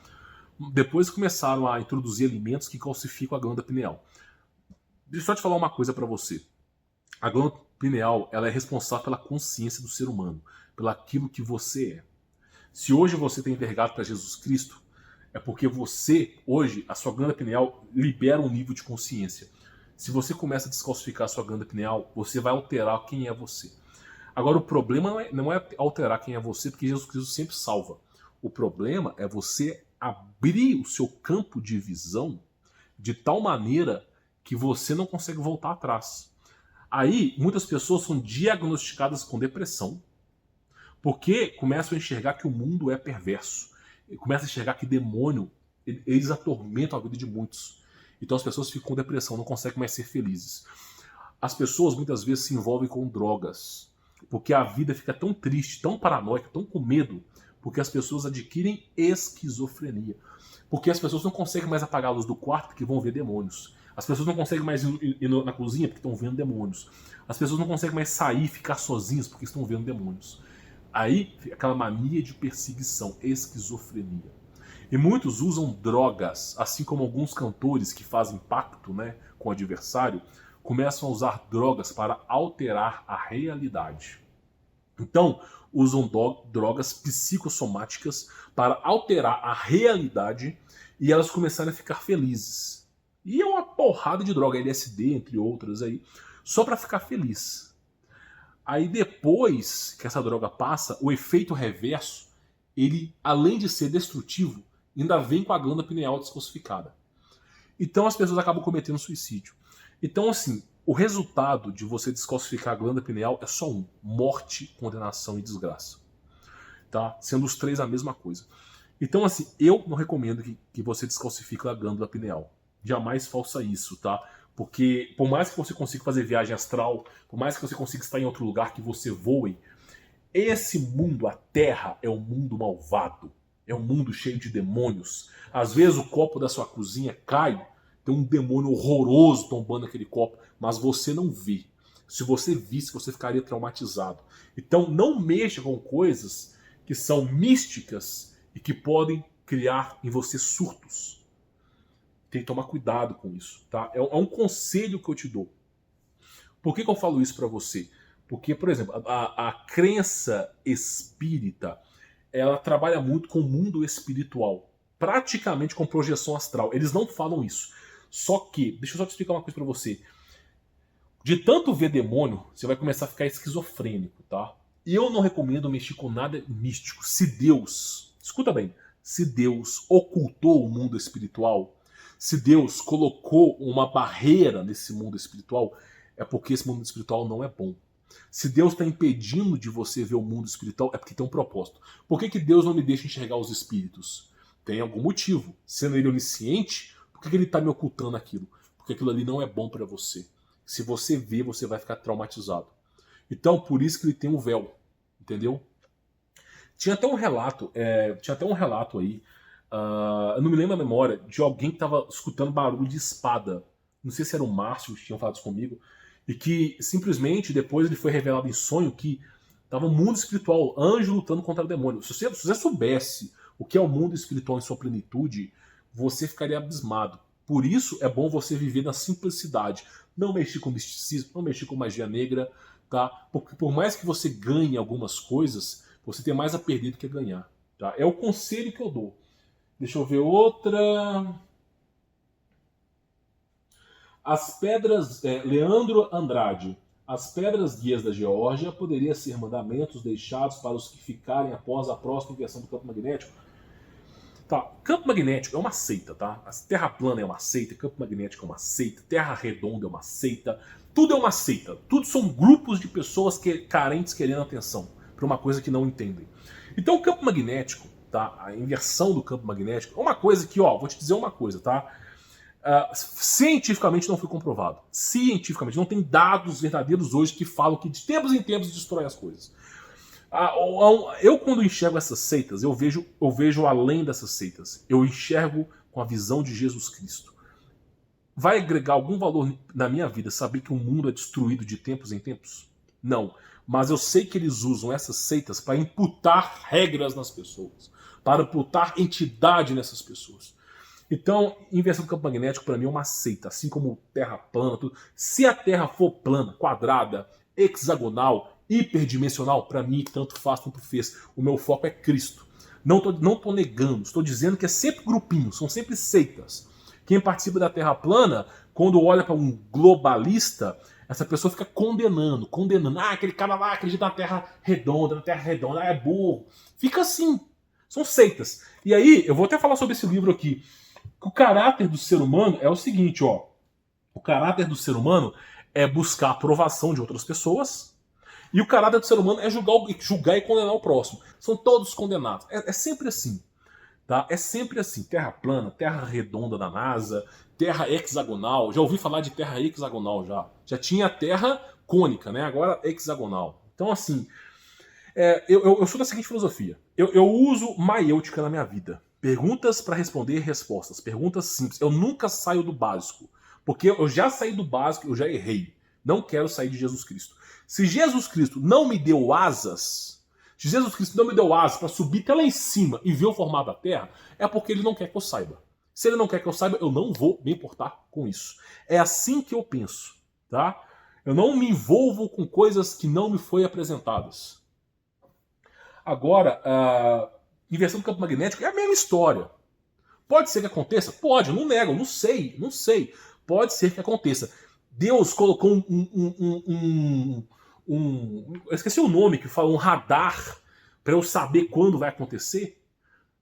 Depois começaram a introduzir alimentos que calcificam a glândula pineal. Deixa eu só te falar uma coisa para você. A glândula pineal, ela é responsável pela consciência do ser humano, pelo aquilo que você é. Se hoje você tem envergado para Jesus Cristo, é porque você, hoje, a sua glândula pineal libera um nível de consciência. Se você começa a descalcificar a sua glândula pineal, você vai alterar quem é você. Agora, o problema não é alterar quem é você, porque Jesus Cristo sempre salva. O problema é você abrir o seu campo de visão de tal maneira que você não consegue voltar atrás. Aí, muitas pessoas são diagnosticadas com depressão, porque começam a enxergar que o mundo é perverso. Começam a enxergar que demônio, eles atormentam a vida de muitos. Então as pessoas ficam com depressão, não conseguem mais ser felizes. As pessoas muitas vezes se envolvem com drogas, porque a vida fica tão triste, tão paranoica, tão com medo, porque as pessoas adquirem esquizofrenia. Porque as pessoas não conseguem mais apagar a luz do quarto porque vão ver demônios. As pessoas não conseguem mais ir na cozinha porque estão vendo demônios. As pessoas não conseguem mais sair e ficar sozinhas porque estão vendo demônios. Aí, aquela mania de perseguição, esquizofrenia. E muitos usam drogas, assim como alguns cantores que fazem pacto, né, com o adversário, começam a usar drogas para alterar a realidade. Então, usam drogas psicossomáticas para alterar a realidade e elas começarem a ficar felizes. E é uma porrada de droga, LSD, entre outras aí, só para ficar feliz. Aí depois que essa droga passa, o efeito reverso, ele, além de ser destrutivo, ainda vem com a glândula pineal descalcificada. Então as pessoas acabam cometendo suicídio. Então, assim, o resultado de você descalcificar a glândula pineal é só um: morte, condenação e desgraça. Tá? Sendo os três a mesma coisa. Então, assim, eu não recomendo que você descalcifique a glândula pineal. Jamais faça isso, tá? Porque por mais que você consiga fazer viagem astral, por mais que você consiga estar em outro lugar, que você voe, esse mundo, a Terra, é um mundo malvado. É um mundo cheio de demônios. Às vezes o copo da sua cozinha cai, tem um demônio horroroso tombando aquele copo, mas você não vê. Se você visse, você ficaria traumatizado. Então não mexa com coisas que são místicas e que podem criar em você surtos. Tem que tomar cuidado com isso, tá? É um conselho que eu te dou. Por que eu falo isso para você? Porque, por exemplo, a crença espírita, ela trabalha muito com o mundo espiritual, praticamente com projeção astral. Eles não falam isso. Só que, deixa eu só te explicar uma coisa pra você. De tanto ver demônio, você vai começar a ficar esquizofrênico, tá? E eu não recomendo mexer com nada místico. Se Deus, escuta bem, se Deus ocultou o mundo espiritual, se Deus colocou uma barreira nesse mundo espiritual, é porque esse mundo espiritual não é bom. Se Deus está impedindo de você ver o mundo espiritual, é porque tem um propósito. Por que Deus não me deixa enxergar os espíritos? Tem algum motivo. Sendo ele onisciente, por que ele está me ocultando aquilo? Porque aquilo ali não é bom para você. Se você ver, você vai ficar traumatizado. Então, por isso que ele tem um véu. Entendeu? Tinha até um relato aí, eu não me lembro a memória, de alguém que estava escutando barulho de espada. Não sei se era o Márcio que tinha falado isso comigo. E que simplesmente depois ele foi revelado em sonho que estava um mundo espiritual, anjo lutando contra o demônio. Se você soubesse o que é o mundo espiritual em sua plenitude, você ficaria abismado. Por isso é bom você viver na simplicidade. Não mexer com misticismo, não mexer com magia negra, tá? Porque por mais que você ganhe algumas coisas, você tem mais a perder do que a ganhar. Tá? É o conselho que eu dou. Deixa eu ver outra. As pedras, Leandro Andrade, as pedras guias da Geórgia poderiam ser mandamentos deixados para os que ficarem após a próxima inversão do campo magnético? Tá, campo magnético é uma seita, tá? A Terra plana é uma seita, campo magnético é uma seita, Terra redonda é uma seita, tudo é uma seita. Tudo são grupos de pessoas carentes querendo atenção para uma coisa que não entendem. Então o campo magnético, tá? A inversão do campo magnético é uma coisa que, ó, vou te dizer uma coisa, tá? Cientificamente não foi comprovado. Cientificamente. Não tem dados verdadeiros hoje que falam que de tempos em tempos destrói as coisas. Eu, quando enxergo essas seitas, eu vejo além dessas seitas. Eu enxergo com a visão de Jesus Cristo. Vai agregar algum valor na minha vida saber que o mundo é destruído de tempos em tempos? Não. Mas eu sei que eles usam essas seitas para imputar regras nas pessoas, para imputar entidade nessas pessoas. Então, inversão do campo magnético para mim é uma seita, assim como terra plana, tudo. Se a Terra for plana, quadrada, hexagonal, hiperdimensional, para mim tanto faz, tanto fez. O meu foco é Cristo. Não tô negando, estou dizendo que é sempre grupinho, são sempre seitas. Quem participa da Terra plana, quando olha para um globalista, essa pessoa fica condenando. Ah, aquele cara lá acredita na Terra redonda, é burro. Fica assim. São seitas. E aí, eu vou até falar sobre esse livro aqui. O caráter do ser humano é o seguinte, ó. O caráter do ser humano é buscar a aprovação de outras pessoas. E o caráter do ser humano é julgar e condenar o próximo. São todos condenados. É sempre assim. Tá? É sempre assim, terra plana, terra redonda da NASA, terra hexagonal. Já ouvi falar de terra hexagonal já. Já tinha terra cônica, né? Agora hexagonal. Então, assim, eu sou da seguinte filosofia. Eu uso maiêutica na minha vida. Perguntas para responder respostas. Perguntas simples. Eu nunca saio do básico. Porque eu já saí do básico, eu já errei. Não quero sair de Jesus Cristo. Se Jesus Cristo não me deu asas... Se Jesus Cristo não me deu asas para subir até lá em cima e ver o formato da Terra, é porque ele não quer que eu saiba. Se ele não quer que eu saiba, eu não vou me importar com isso. É assim que eu penso, tá? Eu não me envolvo com coisas que não me foram apresentadas. Agora, inversão do campo magnético é a mesma história. Pode ser que aconteça? Pode, eu não nego, não sei. Pode ser que aconteça. Deus colocou eu esqueci o nome que fala, um radar para eu saber quando vai acontecer.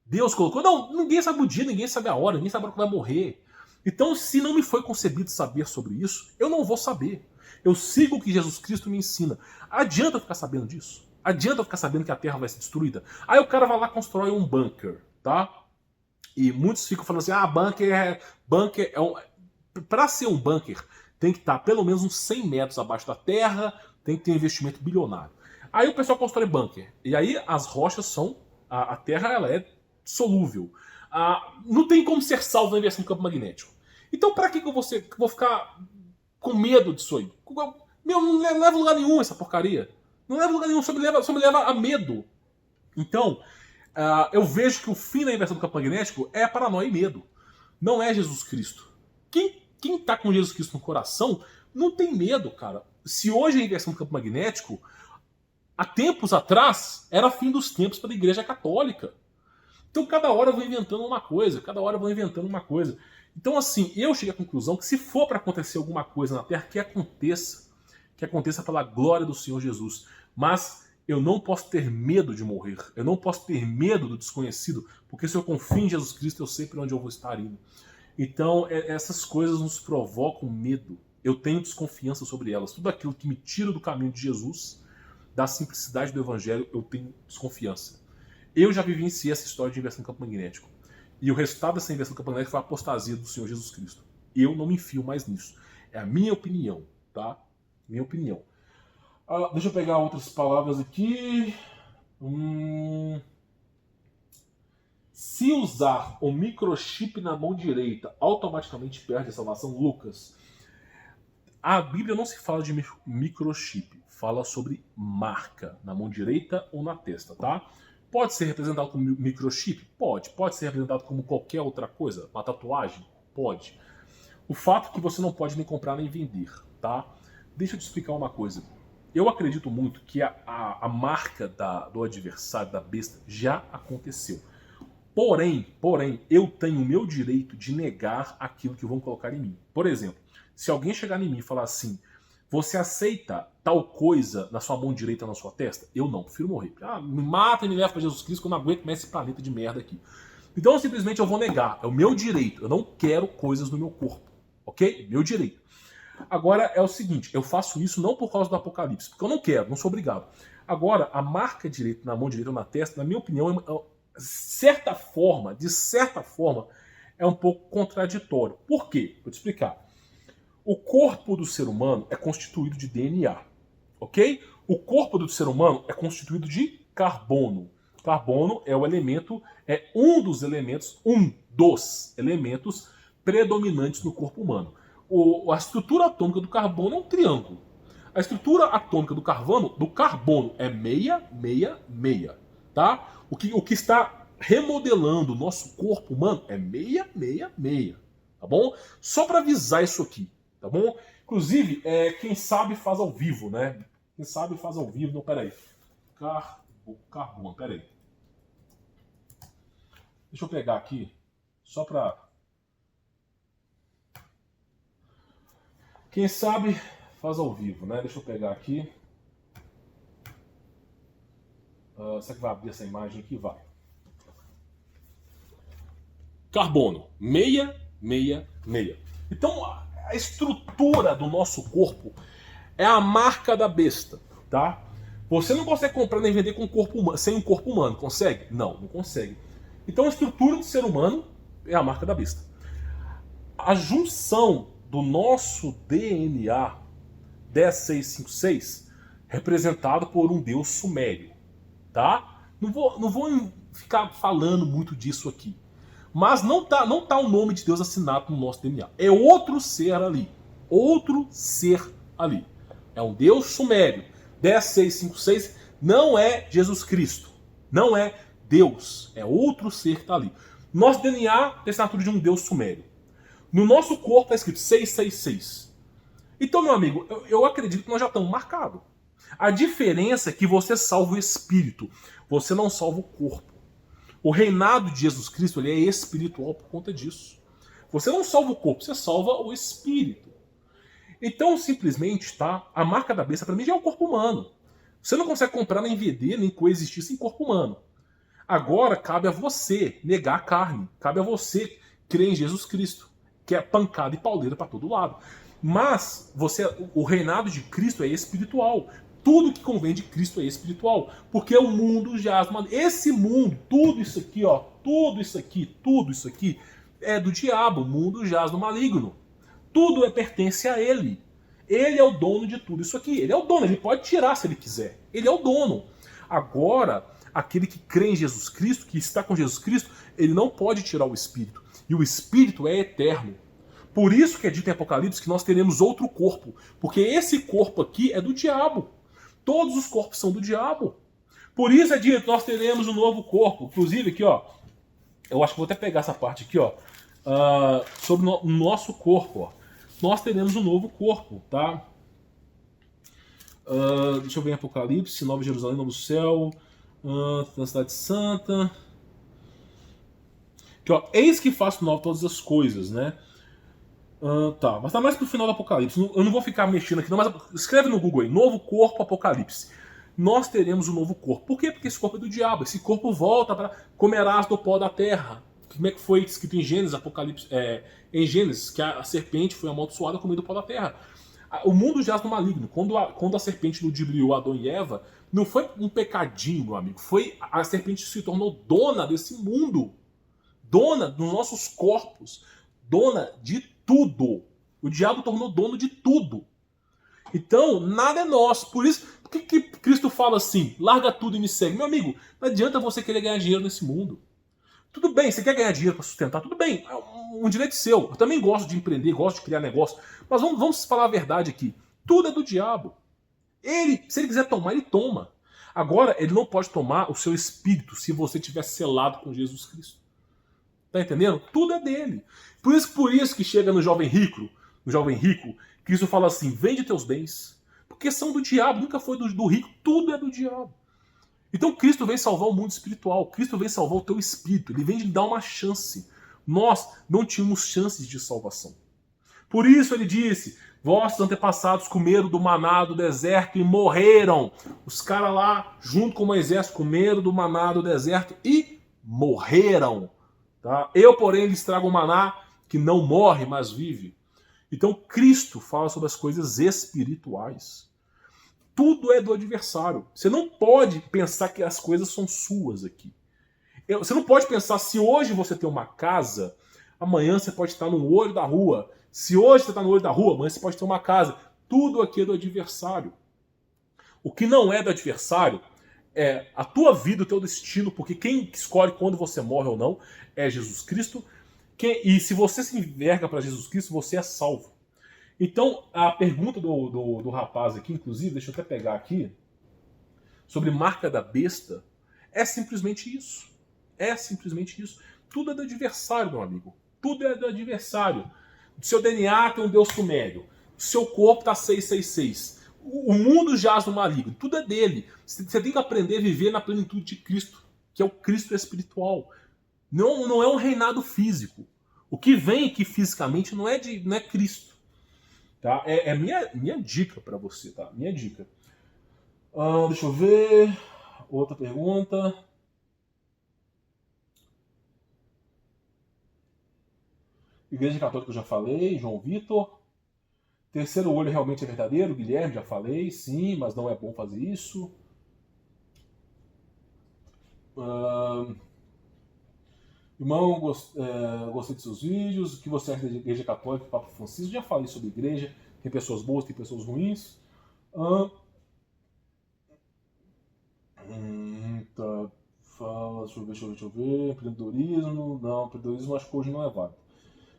Deus colocou. Não, ninguém sabe o dia, ninguém sabe a hora, ninguém sabe a hora que vai morrer. Então, se não me foi concebido saber sobre isso, eu não vou saber. Eu sigo o que Jesus Cristo me ensina. Adianta eu ficar sabendo disso? Adianta eu ficar sabendo que a Terra vai ser destruída? Aí o cara vai lá e constrói um bunker, tá? E muitos ficam falando assim, bunker é um... Para ser um bunker, tem que estar pelo menos uns 100 metros abaixo da terra, tem que ter um investimento bilionário. Aí o pessoal constrói bunker. E aí as rochas são... A terra ela é solúvel. Não tem como ser salvo na inversão do campo magnético. Então para que eu vou ficar com medo disso aí? Meu, não leva lugar nenhum essa porcaria. Não leva lugar nenhum, só me leva a medo. Então, eu vejo que o fim da inversão do campo magnético é paranoia e medo. Não é Jesus Cristo. Quem tá com Jesus Cristo no coração não tem medo, cara. Se hoje a inversão do campo magnético, há tempos atrás, era fim dos tempos para a Igreja Católica. Então cada hora eu vou inventando uma coisa, Então assim, eu cheguei à conclusão que se for para acontecer alguma coisa na Terra, que aconteça pela glória do Senhor Jesus. Mas eu não posso ter medo de morrer, eu não posso ter medo do desconhecido, porque se eu confio em Jesus Cristo, eu sei para onde eu vou estar indo. Então essas coisas nos provocam medo. Eu tenho desconfiança sobre elas. Tudo aquilo que me tira do caminho de Jesus, da simplicidade do Evangelho, eu tenho desconfiança. Eu já vivenciei essa história de inversão do campo magnético. E o resultado dessa inversão do campo magnético foi a apostasia do Senhor Jesus Cristo. Eu não me enfio mais nisso. É a minha opinião, tá? Minha opinião. Deixa eu pegar outras palavras aqui. Se usar o microchip na mão direita, automaticamente perde a salvação? Lucas, a Bíblia não se fala de microchip. Fala sobre marca, na mão direita ou na testa, tá? Pode ser representado como microchip? Pode. Pode ser representado como qualquer outra coisa? Uma tatuagem? Pode. O fato é que você não pode nem comprar nem vender, tá? Deixa eu te explicar uma coisa. Eu acredito muito que a marca do adversário, da besta, já aconteceu. Porém, eu tenho o meu direito de negar aquilo que vão colocar em mim. Por exemplo, se alguém chegar em mim e falar assim, você aceita tal coisa na sua mão direita, na sua testa? Eu não, prefiro morrer. Me mata e me leva para Jesus Cristo, que eu não aguento mais esse planeta de merda aqui. Então, simplesmente eu vou negar. É o meu direito. Eu não quero coisas no meu corpo. Ok? Meu direito. Agora, é o seguinte, eu faço isso não por causa do Apocalipse, porque eu não quero, não sou obrigado. Agora, a marca direita na mão direita ou na testa, na minha opinião, de certa forma, é é um pouco contraditório. Por quê? Vou te explicar. O corpo do ser humano é constituído de DNA, ok? O corpo do ser humano é constituído de carbono. Carbono é o elemento, é um dos elementos predominantes no corpo humano. A estrutura atômica do carbono é um triângulo. A estrutura atômica do carbono é 666, tá? O que está remodelando o nosso corpo humano é 666, tá bom? Só para avisar isso aqui, tá bom? Inclusive, quem sabe faz ao vivo, né? Quem sabe faz ao vivo. Não, peraí. Carbono, peraí. Deixa eu pegar aqui, só para... Quem sabe faz ao vivo, né? Deixa eu pegar aqui. Será que vai abrir essa imagem aqui? Vai. Carbono, 666. Então, a estrutura do nosso corpo é a marca da besta, tá? Você não consegue comprar nem vender com corpo humano, sem um corpo humano, consegue? Não, não consegue. Então, a estrutura do ser humano é a marca da besta. A junção do nosso DNA 10656, representado por um deus sumério, tá? Não vou ficar falando muito disso aqui. Mas não tá o nome de Deus assinado no nosso DNA. É outro ser ali. Outro ser ali. É um deus sumério. 10656 não é Jesus Cristo. Não é Deus. É outro ser que está ali. Nosso DNA tem a assinatura de um deus sumério. No nosso corpo está escrito 666. Então, meu amigo, eu acredito que nós já estamos marcados. A diferença é que você salva o espírito, você não salva o corpo. O reinado de Jesus Cristo ele é espiritual por conta disso. Você não salva o corpo, você salva o espírito. Então, simplesmente, tá? A marca da besta para mim já é o corpo humano. Você não consegue comprar nem vender, nem coexistir sem corpo humano. Agora, cabe a você negar a carne. Cabe a você crer em Jesus Cristo, que é pancada e pauleira para todo lado. Mas o reinado de Cristo é espiritual. Tudo que convém de Cristo é espiritual. Porque o mundo jaz no maligno. Esse mundo, tudo isso aqui, ó, tudo isso aqui é do diabo. O mundo jaz no maligno. Tudo pertence a ele. Ele é o dono de tudo isso aqui. Ele é o dono, ele pode tirar se ele quiser. Ele é o dono. Agora, aquele que crê em Jesus Cristo, que está com Jesus Cristo, ele não pode tirar o espírito. E o espírito é eterno. Por isso que é dito em Apocalipse que nós teremos outro corpo. Porque esse corpo aqui é do diabo. Todos os corpos são do diabo. Por isso é dito que nós teremos um novo corpo. Inclusive aqui, ó. Eu acho que vou até pegar essa parte aqui, ó. Sobre o nosso corpo, ó. Nós teremos um novo corpo, tá? Deixa eu ver em Apocalipse. Nova Jerusalém, novo céu. Na cidade santa. Aqui, ó. Eis que faço nova todas as coisas, né? Tá, mas tá mais pro final do Apocalipse. Eu não vou ficar mexendo aqui não, mas escreve no Google aí, novo corpo Apocalipse. Nós teremos um novo corpo. Por quê? Porque esse corpo é do diabo. Esse corpo volta para comerás do pó da terra. Como é que foi escrito em Gênesis, Apocalipse, em Gênesis, que a serpente foi amaldiçoada comendo o pó da terra. O mundo jaz no maligno. Quando a serpente ludibriou Adão e Eva, não foi um pecadinho, meu amigo. A serpente se tornou dona desse mundo. Dona dos nossos corpos. Dona de tudo. O diabo tornou dono de tudo. Então, nada é nosso. Por isso, por que Cristo fala assim? Larga tudo e me segue. Meu amigo, não adianta você querer ganhar dinheiro nesse mundo. Tudo bem, você quer ganhar dinheiro para sustentar? Tudo bem, é um direito seu. Eu também gosto de empreender, gosto de criar negócio. Mas vamos falar a verdade aqui. Tudo é do diabo. Se ele quiser tomar, ele toma. Agora, ele não pode tomar o seu espírito se você estiver selado com Jesus Cristo. Tá entendendo? Tudo é dele. Por isso que chega no jovem rico, Cristo fala assim, vende teus bens. Porque são do diabo, nunca foi do rico, tudo é do diabo. Então Cristo vem salvar o mundo espiritual, Cristo vem salvar o teu espírito, ele vem lhe dar uma chance. Nós não tínhamos chances de salvação. Por isso ele disse, vossos antepassados comeram do maná do deserto e morreram. Os caras lá, junto com Moisés, comeram do maná do deserto e morreram. Tá? Eu, porém, lhes trago um maná que não morre, mas vive. Então, Cristo fala sobre as coisas espirituais. Tudo é do adversário. Você não pode pensar que as coisas são suas aqui. Você não pode pensar, se hoje você tem uma casa, Amanhã você pode estar no olho da rua. Se hoje você está no olho da rua, amanhã você pode ter uma casa. Tudo aqui é do adversário. O que não é do adversário é a tua vida, o teu destino, porque quem escolhe quando você morre ou não é Jesus Cristo. E se você se enverga para Jesus Cristo, você é salvo. Então, a pergunta do rapaz aqui, inclusive, deixa eu até pegar aqui, sobre marca da besta, é simplesmente isso. É simplesmente isso. Tudo é do adversário, meu amigo. Tudo é do adversário. O seu DNA tem um Deus sumério. O seu corpo está 666. O mundo jaz no maligno. Tudo é dele. Você tem que aprender a viver na plenitude de Cristo, que é o Cristo espiritual. Não é um reinado físico. O que vem aqui fisicamente não é Cristo. Tá? É minha dica para você. Tá? Minha dica. Deixa eu ver. Outra pergunta. Igreja Católica eu já falei. João Vitor. Terceiro olho realmente é verdadeiro? Guilherme, já falei. Sim, mas não é bom fazer isso. Irmão, gostei de seus vídeos. O que você acha da Igreja Católica e Papa Francisco? Já falei sobre igreja. Tem pessoas boas, tem pessoas ruins. Tá. Fala, deixa eu ver. Empreendedorismo. Não, empreendedorismo acho que hoje não é válido.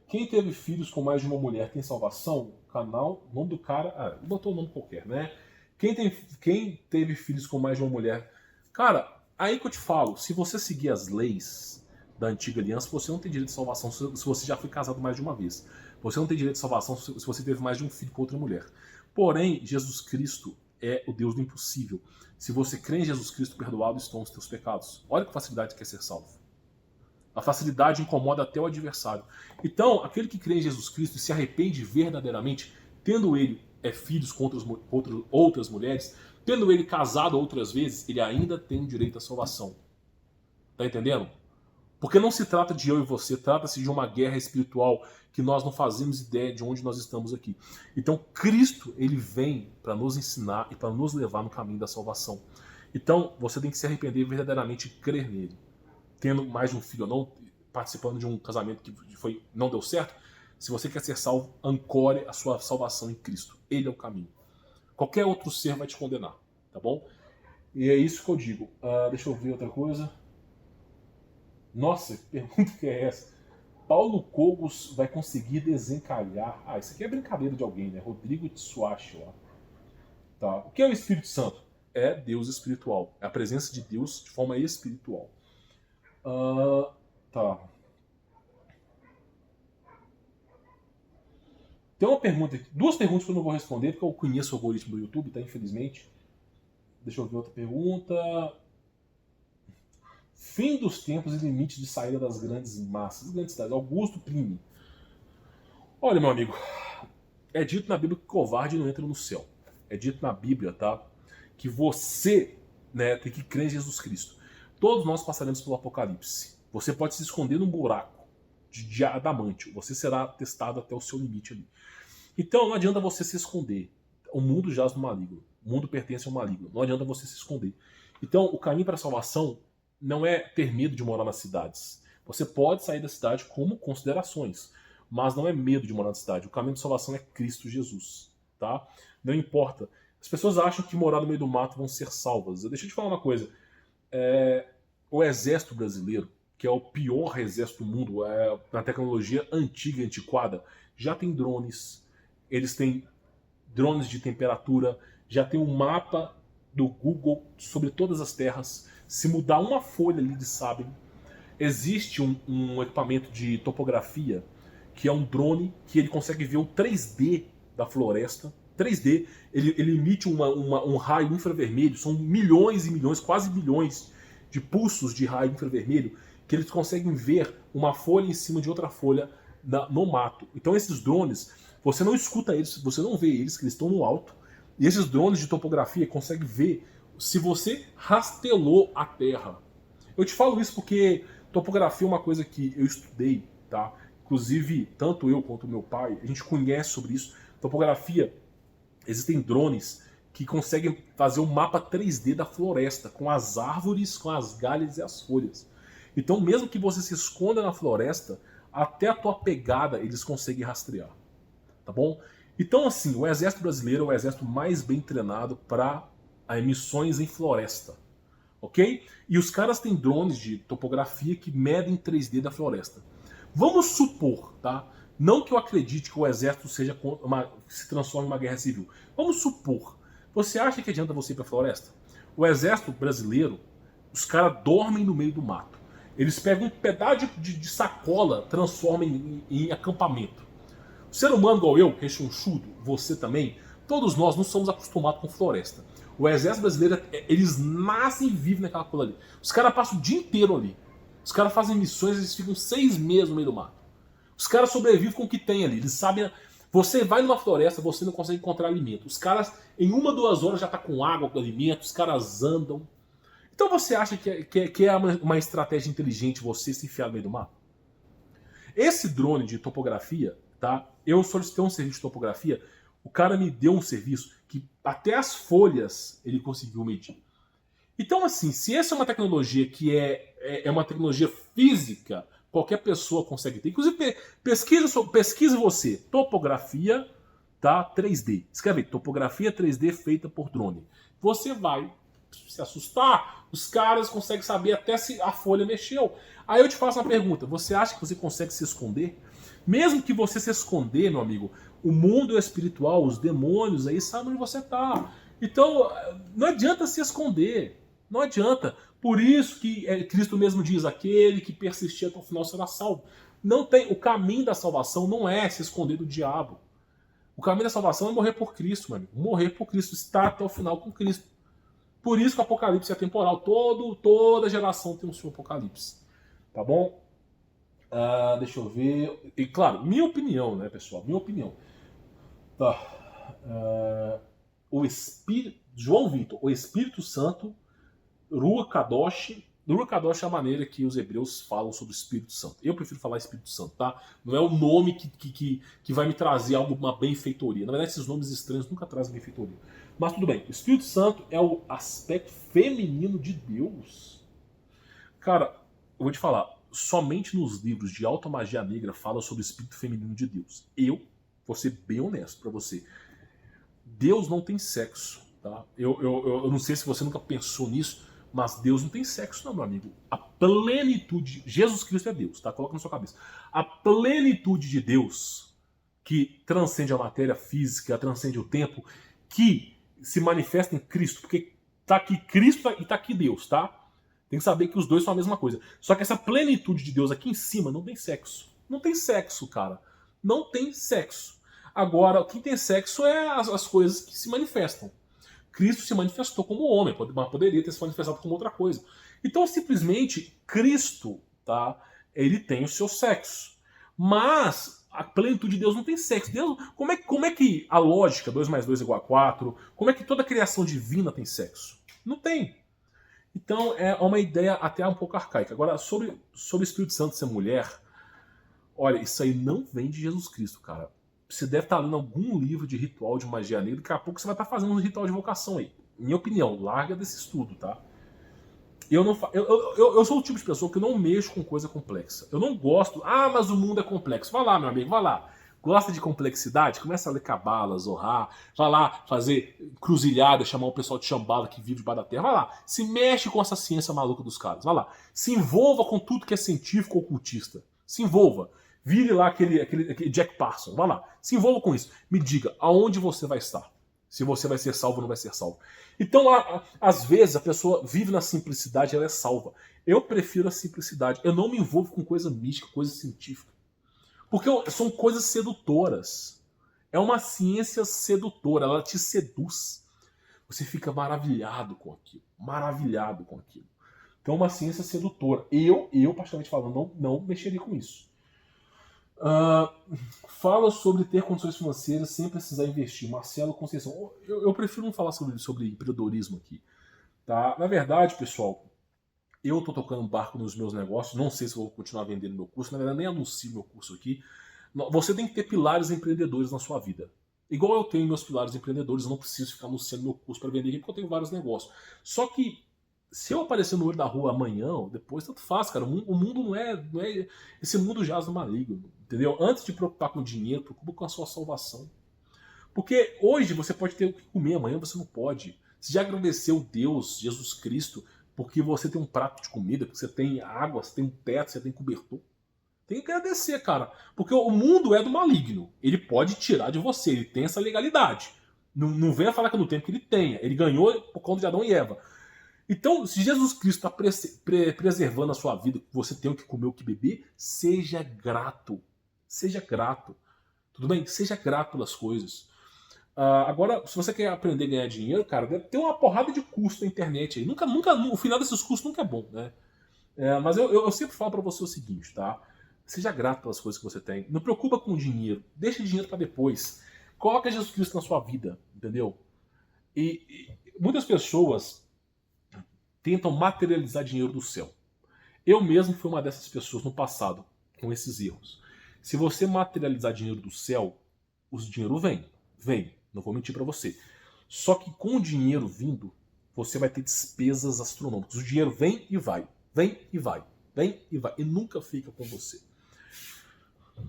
Quem teve filhos com mais de uma mulher tem salvação? Canal, nome do cara. Botou o nome qualquer, né? Quem teve filhos com mais de uma mulher? Cara, aí que eu te falo, se você seguir as leis da antiga aliança, você não tem direito de salvação se você já foi casado mais de uma vez. Você não tem direito de salvação se você teve mais de um filho com outra mulher. Porém, Jesus Cristo é o Deus do impossível. Se você crê em Jesus Cristo, perdoado estão os teus pecados. Olha que facilidade que é ser salvo. A facilidade incomoda até o adversário. Então, aquele que crê em Jesus Cristo e se arrepende verdadeiramente, tendo ele filhos com outras mulheres, tendo ele casado outras vezes, ele ainda tem direito à salvação. Tá entendendo? Porque não se trata de eu e você, trata-se de uma guerra espiritual que nós não fazemos ideia de onde nós estamos aqui. Então, Cristo, ele vem para nos ensinar e para nos levar no caminho da salvação. Então, você tem que se arrepender verdadeiramente e crer nele. Tendo mais de um filho ou não, participando de um casamento que não deu certo, se você quer ser salvo, ancore a sua salvação em Cristo. Ele é o caminho. Qualquer outro ser vai te condenar, tá bom? E é isso que eu digo. Deixa eu ver outra coisa. Nossa, que pergunta que é essa? Paulo Cogos vai conseguir desencalhar... isso aqui é brincadeira de alguém, né? Rodrigo Tsuashi lá. Tá. O que é o Espírito Santo? É Deus espiritual. É a presença de Deus de forma espiritual. Tá. Tem uma pergunta aqui, duas perguntas que eu não vou responder, porque eu conheço o algoritmo do YouTube, tá? Infelizmente. Deixa eu ver outra pergunta. Fim dos tempos e limite de saída das grandes massas, grandes cidades. Augusto Pliny. Olha, meu amigo, é dito na Bíblia que covarde não entra no céu. É dito na Bíblia, tá? Que você, né, tem que crer em Jesus Cristo. Todos nós passaremos pelo Apocalipse. Você pode se esconder num buraco de adamantio. Você será testado até o seu limite ali. Então não adianta você se esconder. O mundo jaz no maligno. O mundo pertence ao maligno. Não adianta você se esconder. Então o caminho para a salvação não é ter medo de morar nas cidades. Você pode sair da cidade como considerações, mas não é medo de morar na cidade. O caminho de salvação é Cristo Jesus. Tá? Não importa. As pessoas acham que morar no meio do mato vão ser salvas. Deixa eu te falar uma coisa. O exército brasileiro, que é o pior exército do mundo, na tecnologia antiga e antiquada, já tem drones, eles têm drones de temperatura, já tem um mapa do Google sobre todas as terras. Se mudar uma folha ali de sábio, existe um equipamento de topografia, que é um drone que ele consegue ver o 3D da floresta. 3D, ele emite um raio infravermelho, são milhões e milhões, quase bilhões de pulsos de raio infravermelho, que eles conseguem ver uma folha em cima de outra folha no mato. Então esses drones, você não escuta eles, você não vê eles, que eles estão no alto, e esses drones de topografia conseguem ver se você rastelou a terra. Eu te falo isso porque topografia é uma coisa que eu estudei, tá? Inclusive, tanto eu quanto meu pai, a gente conhece sobre isso. Topografia, existem drones que conseguem fazer um mapa 3D da floresta, com as árvores, com as galhas e as folhas. Então, mesmo que você se esconda na floresta, até a tua pegada eles conseguem rastrear. Tá bom? Então, assim, o exército brasileiro é o exército mais bem treinado para missões em floresta. Ok? E os caras têm drones de topografia que medem 3D da floresta. Vamos supor, tá? Não que eu acredite que o exército se transforme em uma guerra civil. Vamos supor. Você acha que adianta você ir para a floresta? O exército brasileiro, os caras dormem no meio do mato. Eles pegam um pedaço de sacola, transformam em acampamento. O ser humano igual eu, rechonchudo, você também, todos nós não somos acostumados com floresta. O exército brasileiro, eles nascem e vivem naquela coisa ali. Os caras passam o dia inteiro ali. Os caras fazem missões, eles ficam 6 meses no meio do mato. Os caras sobrevivem com o que tem ali. Eles sabem. Você vai numa floresta, você não consegue encontrar alimento. Os caras, em 1, 2 horas, já tá com água, com alimento, os caras andam. Então você acha que é uma estratégia inteligente você se enfiar no meio do mato? Esse drone de topografia, tá? Eu solicitei um serviço de topografia, o cara me deu um serviço que até as folhas ele conseguiu medir. Então, assim, se essa é uma tecnologia que é uma tecnologia física, qualquer pessoa consegue ter. Inclusive, pesquise você, topografia, tá? 3D. Escreve aí, topografia 3D feita por drone. Você vai se assustar, os caras conseguem saber até se a folha mexeu. Aí eu te faço uma pergunta, você acha que você consegue se esconder? Mesmo que você se esconder, meu amigo, o mundo espiritual, os demônios aí sabem onde você está. Então, não adianta se esconder. Não adianta. Por isso que Cristo mesmo diz, aquele que persistir até o final será salvo. Não tem, o caminho da salvação não é se esconder do diabo. O caminho da salvação é morrer por Cristo, meu amigo. Morrer por Cristo, estar até o final com Cristo. Por isso que o Apocalipse é temporal. Toda geração tem o seu Apocalipse. Tá bom? Deixa eu ver. E claro, minha opinião, né, pessoal? Minha opinião. Tá. João Vitor, o Espírito Santo, Ruach Kadosh. Ruach Kadosh é a maneira que os hebreus falam sobre o Espírito Santo. Eu prefiro falar Espírito Santo, tá? Não é o nome que vai me trazer uma benfeitoria. Na verdade, esses nomes estranhos nunca trazem benfeitoria. Mas tudo bem. O Espírito Santo é o aspecto feminino de Deus. Cara, eu vou te falar. Somente nos livros de Alta Magia Negra fala sobre o espírito feminino de Deus. Eu vou ser bem honesto pra você. Deus não tem sexo, tá? Eu não sei se você nunca pensou nisso, mas Deus não tem sexo não, meu amigo. A plenitude... Jesus Cristo é Deus, tá? Coloca na sua cabeça. A plenitude de Deus, que transcende a matéria física, transcende o tempo, que se manifesta em Cristo, porque tá aqui Cristo e tá aqui Deus, tá? Tem que saber que os dois são a mesma coisa. Só que essa plenitude de Deus aqui em cima não tem sexo. Não tem sexo, cara. Não tem sexo. Agora, o que tem sexo é as coisas que se manifestam. Cristo se manifestou como homem, mas poderia ter se manifestado como outra coisa. Então, simplesmente, Cristo, tá? Ele tem o seu sexo. Mas a plenitude de Deus não tem sexo. Deus, como é que a lógica 2 mais 2 igual a 4, como é que toda a criação divina tem sexo? Não tem. Então é uma ideia até um pouco arcaica. Agora, sobre o Espírito Santo ser mulher, olha, isso aí não vem de Jesus Cristo, cara. Você deve estar lendo algum livro de ritual de magia negra, daqui a pouco você vai estar fazendo um ritual de invocação aí. Minha opinião, larga desse estudo, tá? Eu sou o tipo de pessoa que não mexo com coisa complexa. Eu não gosto. Ah, mas o mundo é complexo. Vai lá, meu amigo, vai lá. Gosta de complexidade? Começa a ler Cabala, Zohar, vai lá fazer cruzilhada, chamar o pessoal de Shambhala que vive debaixo da terra. Vai lá, se mexe com essa ciência maluca dos caras. Vai lá, se envolva com tudo que é científico ou ocultista. Se envolva. Vire lá aquele Jack Parsons. Vai lá, se envolva com isso. Me diga aonde você vai estar. Se você vai ser salvo ou não vai ser salvo. Então, às vezes, a pessoa vive na simplicidade, ela é salva. Eu prefiro a simplicidade. Eu não me envolvo com coisa mística, coisa científica. Porque são coisas sedutoras. É uma ciência sedutora, ela te seduz. Você fica maravilhado com aquilo. Maravilhado com aquilo. Então é uma ciência sedutora. Eu particularmente falando, não mexeria com isso. Fala sobre ter condições financeiras sem precisar investir. Marcelo Conceição. Eu prefiro não falar sobre empreendedorismo aqui. Tá? Na verdade, pessoal, eu estou tocando barco nos meus negócios. Não sei se vou continuar vendendo meu curso. Na verdade, nem anuncio meu curso aqui. Você tem que ter pilares empreendedores na sua vida. Igual eu tenho meus pilares empreendedores, eu não preciso ficar anunciando meu curso para vender aqui, porque eu tenho vários negócios. Só que Se eu aparecer no olho da rua amanhã ou depois, tanto faz, cara. O mundo não é. Esse mundo jaz no maligno, entendeu? Antes de preocupar com dinheiro, preocupa com a sua salvação. Porque hoje você pode ter o que comer, amanhã você não pode. Você já agradeceu Deus, Jesus Cristo, porque você tem um prato de comida, porque você tem água, você tem um teto, você tem cobertor? Tem que agradecer, cara. Porque o mundo é do maligno. Ele pode tirar de você, ele tem essa legalidade. Não venha falar que não tem, porque ele tenha. Ele ganhou por conta de Adão e Eva. Então, se Jesus Cristo está preservando a sua vida, você tem o que comer, o que beber, seja grato. Seja grato. Tudo bem? Seja grato pelas coisas. Agora, se você quer aprender a ganhar dinheiro, cara, deve ter uma porrada de custo na internet aí. O final desses custos nunca é bom, né? Mas eu sempre falo pra você o seguinte, tá? Seja grato pelas coisas que você tem. Não preocupa com o dinheiro. Deixa o dinheiro pra depois. Coloca Jesus Cristo na sua vida, entendeu? E muitas pessoas tentam materializar dinheiro do céu. Eu mesmo fui uma dessas pessoas no passado, com esses erros. Se você materializar dinheiro do céu, o dinheiro vem. Vem. Não vou mentir pra você. Só que com o dinheiro vindo, você vai ter despesas astronômicas. O dinheiro vem e vai. Vem e vai. Vem e vai. E nunca fica com você.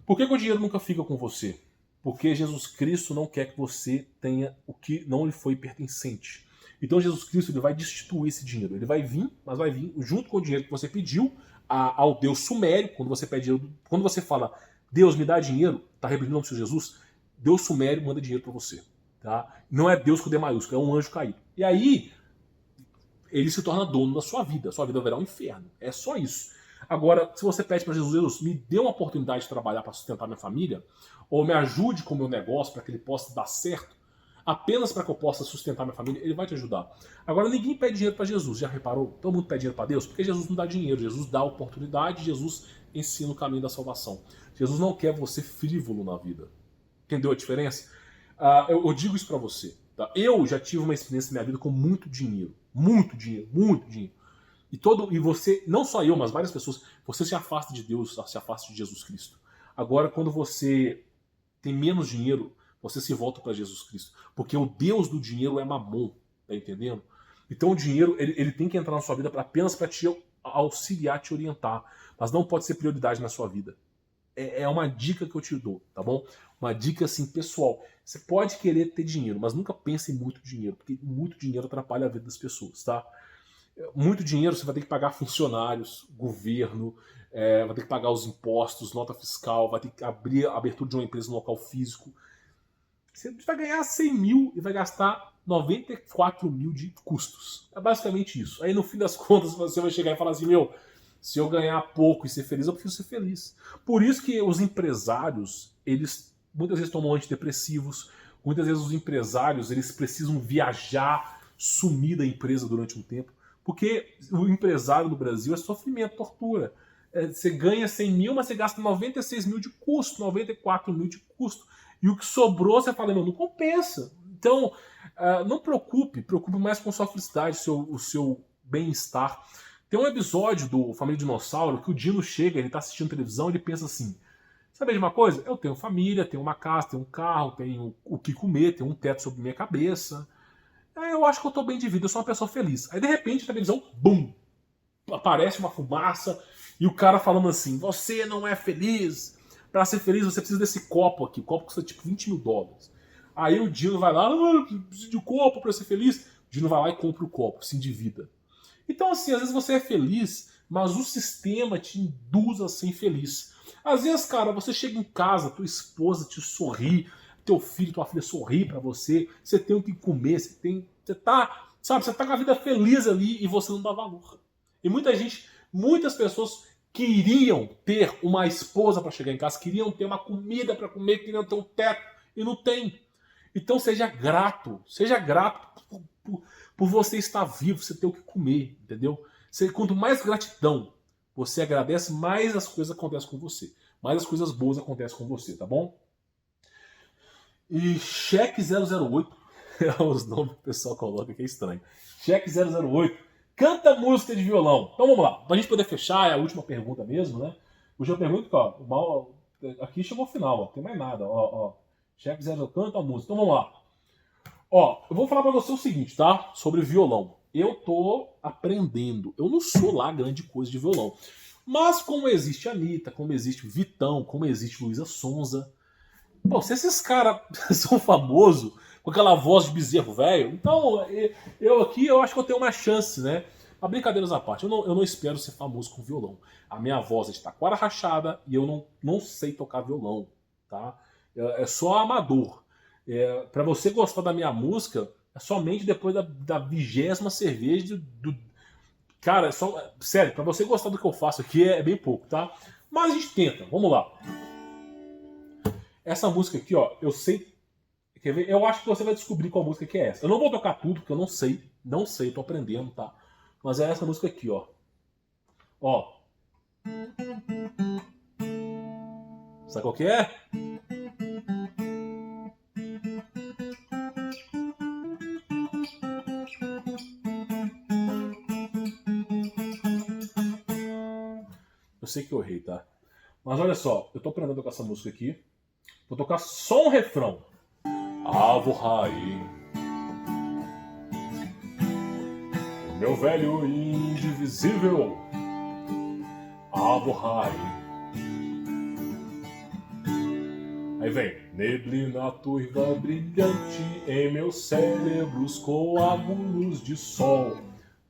Por que o dinheiro nunca fica com você? Porque Jesus Cristo não quer que você tenha o que não lhe foi pertencente. Então Jesus Cristo ele vai destituir esse dinheiro. Ele vai vir, mas vai vir junto com o dinheiro que você pediu ao Deus sumério. Quando você pede dinheiro, quando você fala, Deus me dá dinheiro, está repetindo o nome do Senhor Jesus, Deus sumério manda dinheiro para você. Tá? Não é Deus com D maiúsculo, é um anjo caído. E aí, ele se torna dono da sua vida. Sua vida virá um inferno. É só isso. Agora, se você pede para Jesus, me dê uma oportunidade de trabalhar para sustentar minha família, ou me ajude com o meu negócio para que ele possa dar certo, apenas para que eu possa sustentar minha família, ele vai te ajudar. Agora, ninguém pede dinheiro para Jesus. Já reparou? Todo mundo pede dinheiro para Deus? Porque Jesus não dá dinheiro. Jesus dá oportunidade, Jesus ensina o caminho da salvação. Jesus não quer você frívolo na vida. Entendeu a diferença? Eu digo isso para você. Tá? Eu já tive uma experiência na minha vida com muito dinheiro. Muito dinheiro, muito dinheiro. E você, não só eu, mas várias pessoas, você se afasta de Deus, se afasta de Jesus Cristo. Agora, quando você tem menos dinheiro, você se volta para Jesus Cristo. Porque o Deus do dinheiro é Mamon, tá entendendo? Então o dinheiro, ele tem que entrar na sua vida apenas para te auxiliar, te orientar. Mas não pode ser prioridade na sua vida. É uma dica que eu te dou, tá bom? Uma dica assim, pessoal. Você pode querer ter dinheiro, mas nunca pense em muito dinheiro, porque muito dinheiro atrapalha a vida das pessoas, tá? Muito dinheiro você vai ter que pagar funcionários, governo, vai ter que pagar os impostos, nota fiscal, vai ter que abrir a abertura de uma empresa no local físico. Você vai ganhar 100 mil e vai gastar 94 mil de custos. É basicamente isso. Aí no fim das contas você vai chegar e falar assim, meu, se eu ganhar pouco e ser feliz, eu preciso ser feliz. Por isso que os empresários, eles muitas vezes tomam antidepressivos, muitas vezes os empresários, eles precisam viajar, sumir da empresa durante um tempo, porque o empresário no Brasil é sofrimento, tortura. Você ganha 100 mil, mas você gasta 96 mil de custo, 94 mil de custo. E o que sobrou, você fala, não compensa. Então, não preocupe mais com a sua felicidade, o seu bem-estar. Tem um episódio do Família Dinossauro que o Dino chega, ele tá assistindo televisão, ele pensa assim, sabe de uma coisa? Eu tenho família, tenho uma casa, tenho um carro, tenho o que comer, tenho um teto sobre minha cabeça. Eu acho que eu tô bem de vida, eu sou uma pessoa feliz. Aí de repente a televisão, bum! Aparece uma fumaça e o cara falando assim, você não é feliz. Para ser feliz você precisa desse copo aqui, o copo custa tipo 20 mil dólares. Aí o Dino vai lá, eu preciso de um copo para ser feliz. O Dino vai lá e compra o copo, se endivida. Então assim, às vezes você é feliz, mas o sistema te induz a ser infeliz. Às vezes, cara, você chega em casa, tua esposa te sorri, teu filho, tua filha sorri pra você, você tem o que comer, você tá com a vida feliz ali e você não dá valor. E muitas pessoas queriam ter uma esposa para chegar em casa, queriam ter uma comida para comer, queriam ter um teto e não tem. Então seja grato por você estar vivo, você ter o que comer, entendeu? Quanto mais gratidão você agradece, mais as coisas acontecem com você, mais as coisas boas acontecem com você, tá bom? E Cheque 008, os nomes que o pessoal coloca que é estranho. Cheque 008, canta música de violão. Então vamos lá, pra gente poder fechar, é a última pergunta mesmo, né? Última pergunta, ó, aqui chegou ao final, ó, não tem mais nada, ó. Cheque 008, canta a música. Então vamos lá. Ó, eu vou falar pra você o seguinte, tá? Sobre violão. eu tô aprendendo. Eu não sou lá grande coisa de violão. Mas como existe a Anitta, como existe o Vitão, como existe Luísa Sonza, pô, se esses caras são famosos com aquela voz de bezerro velho, então eu aqui eu acho que eu tenho uma chance, né? Mas brincadeiras à parte, eu não espero ser famoso com violão. A minha voz é de taquara rachada e eu não sei tocar violão, tá? É só amador. Para você gostar da minha música, é somente depois da 20ª cerveja Cara, sério, pra você gostar do que eu faço aqui é bem pouco, tá? Mas a gente tenta, vamos lá. Essa música aqui, ó, eu sei. Quer ver? Eu acho que você vai descobrir qual música que é essa. Eu não vou tocar tudo, porque eu não sei. Não sei, tô aprendendo, tá? Mas é essa música aqui, ó. Ó. Sabe qual que é? Eu sei que eu errei, tá? Mas olha só, eu tô aprendendo com essa música aqui. Vou tocar só um refrão. Avo Rai, meu velho indivisível. Avo Rai. Aí vem. Neblina turva brilhante em meus cérebros, coágulos de sol.